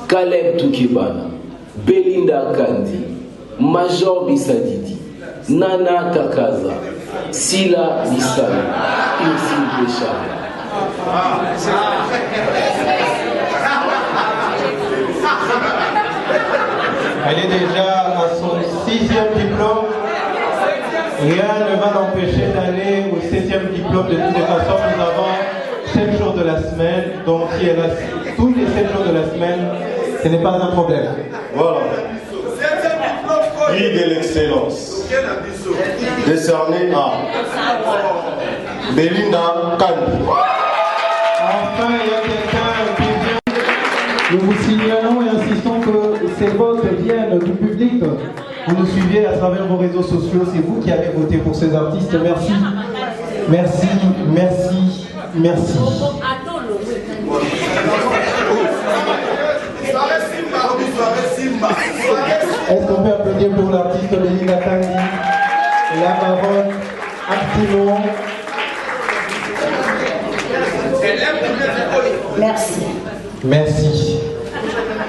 Caleb Tukibana, Belinda Kandi, Major Bissadidi, Nana Kakaza, Sila Bissala, Ursine Péchard. Elle est déjà à son 6e diplôme. Rien ne va l'empêcher d'aller au 7e diplôme. De toutes les façons, nous avons 7 jours de la semaine. Donc si elle a tous les 7 jours de la semaine, ce n'est pas un problème. Voilà. Prix de l'excellence. Décerné à Belinda Kandi. Enfin, il y a quelqu'un qui vient. Nous vous signalons et insistons que ces votes viennent du public. Vous nous suivez à travers vos réseaux sociaux. C'est vous qui avez voté pour ces artistes. Merci. Merci, merci, merci. Est-ce qu'on peut applaudir pour l'artiste Belinda Kandi, la baronne activement. Merci. Merci.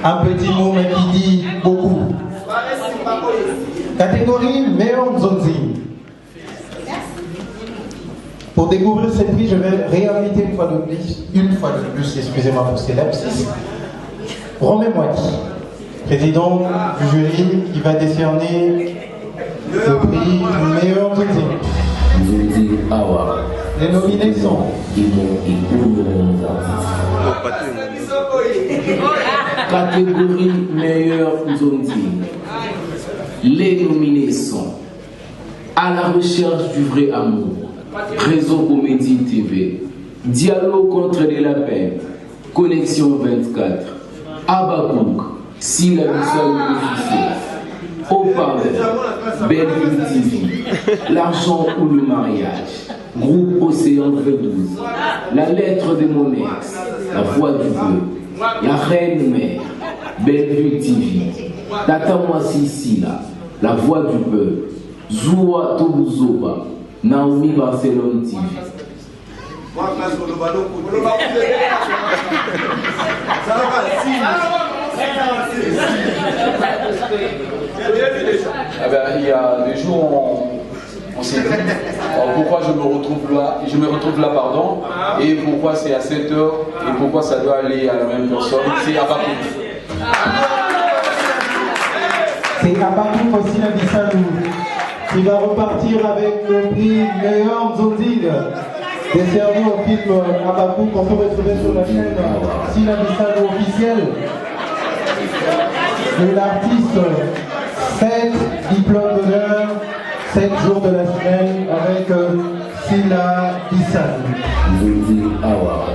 Un petit mot mais qui dit beaucoup. Catégorie meilleur Nzonzing. Pour découvrir ces prix, je vais réinviter une fois de plus, excusez-moi pour ces lapsus, Romain Moiti, président du jury qui va décerner le prix meilleur Nzonzing. Nzonzing Award. Les nominés sont Catégorie meilleur Nzonzing. Les nominés sont À la recherche du vrai amour, Réseau Comédie TV, Dialogue contre les lapins, Connexion 24, Abakouk, Sila Bissau officiel, Haut-Parleur, Belleville TV, L'argent ou le mariage, Groupe Océan 12, La lettre de mon ex, La voix du bleu, La reine mère, Belleville TV, Tata Mwasi Sila, La voix du peuple, Zoua Toulouzoba, Naomi Barcelone TV. Ah ben, il y a des jours, on s'est dit pourquoi je me retrouve là, pardon, et pourquoi c'est à 7h, et pourquoi ça doit aller à la même personne. C'est Abakouk. C'est Abakouk aussi la Bissalou qui va repartir avec le prix meilleur Nzonzing décerné au film Abakouk qu'on peut retrouver sur la chaîne Sila Bissau officielle. De l'artiste, 7 diplômes d'honneur, 7 jours de la semaine avec Sila Bissau. Nzonzing Award.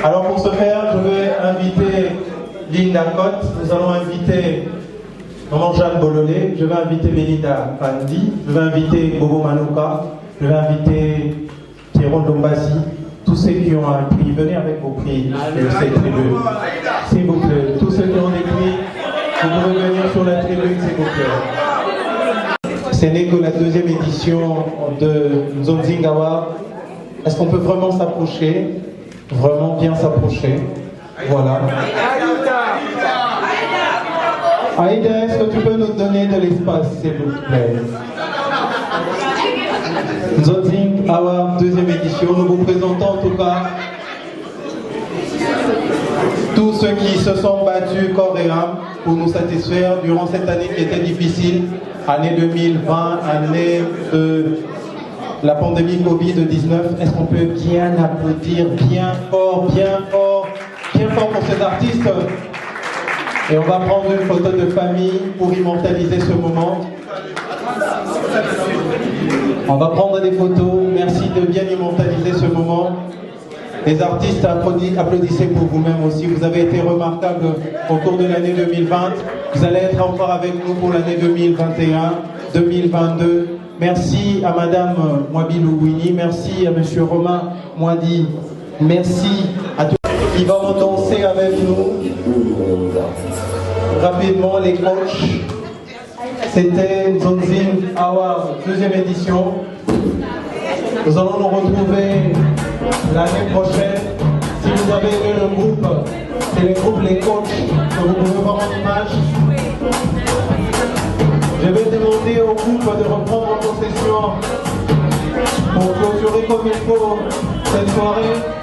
Alors pour ce faire, je vais inviter Linda Cotte, nous allons inviter Maman Jeanne Bololé, je vais inviter Belinda Kandi, je vais inviter Bobo Manoka, je vais inviter Pierrot Dombassi, tous ceux qui ont un prix, venez avec vos prix de cette tribune. S'il vous plaît, tous ceux qui ont des prix, vous pouvez venir sur la tribune, s'il vous plaît. Ce n'est que la 2e édition de Nzonzing Award. Est-ce qu'on peut vraiment s'approcher? Vraiment bien s'approcher. Voilà. Aïda, est-ce que tu peux nous donner de l'espace, s'il vous plaît? Nzonzing Award, 2e édition. Nous vous présentons en tout cas tous ceux qui se sont battus corps et âme pour nous satisfaire durant cette année qui était difficile, année 2020, année de la pandémie Covid-19. Est-ce qu'on peut bien applaudir, bien fort pour ces artistes? Et on va prendre une photo de famille pour immortaliser ce moment. On va prendre des photos. Merci de bien immortaliser ce moment. Les artistes, applaudissez pour vous-même aussi. Vous avez été remarquables au cours de l'année 2020. Vous allez être encore avec nous pour l'année 2021, 2022. Merci à Madame Mwabilou Winnie. Merci à Monsieur Romain Mwadi. Merci à tous qui vont danser avec nous. Rapidement, les coachs. C'était Nzonzing Award, 2e édition. Nous allons nous retrouver l'année prochaine. Si vous avez aimé le groupe, c'est le groupe Les Coachs que vous pouvez voir en image. Je vais demander au groupe de reprendre possession pour clôturer comme il faut cette soirée.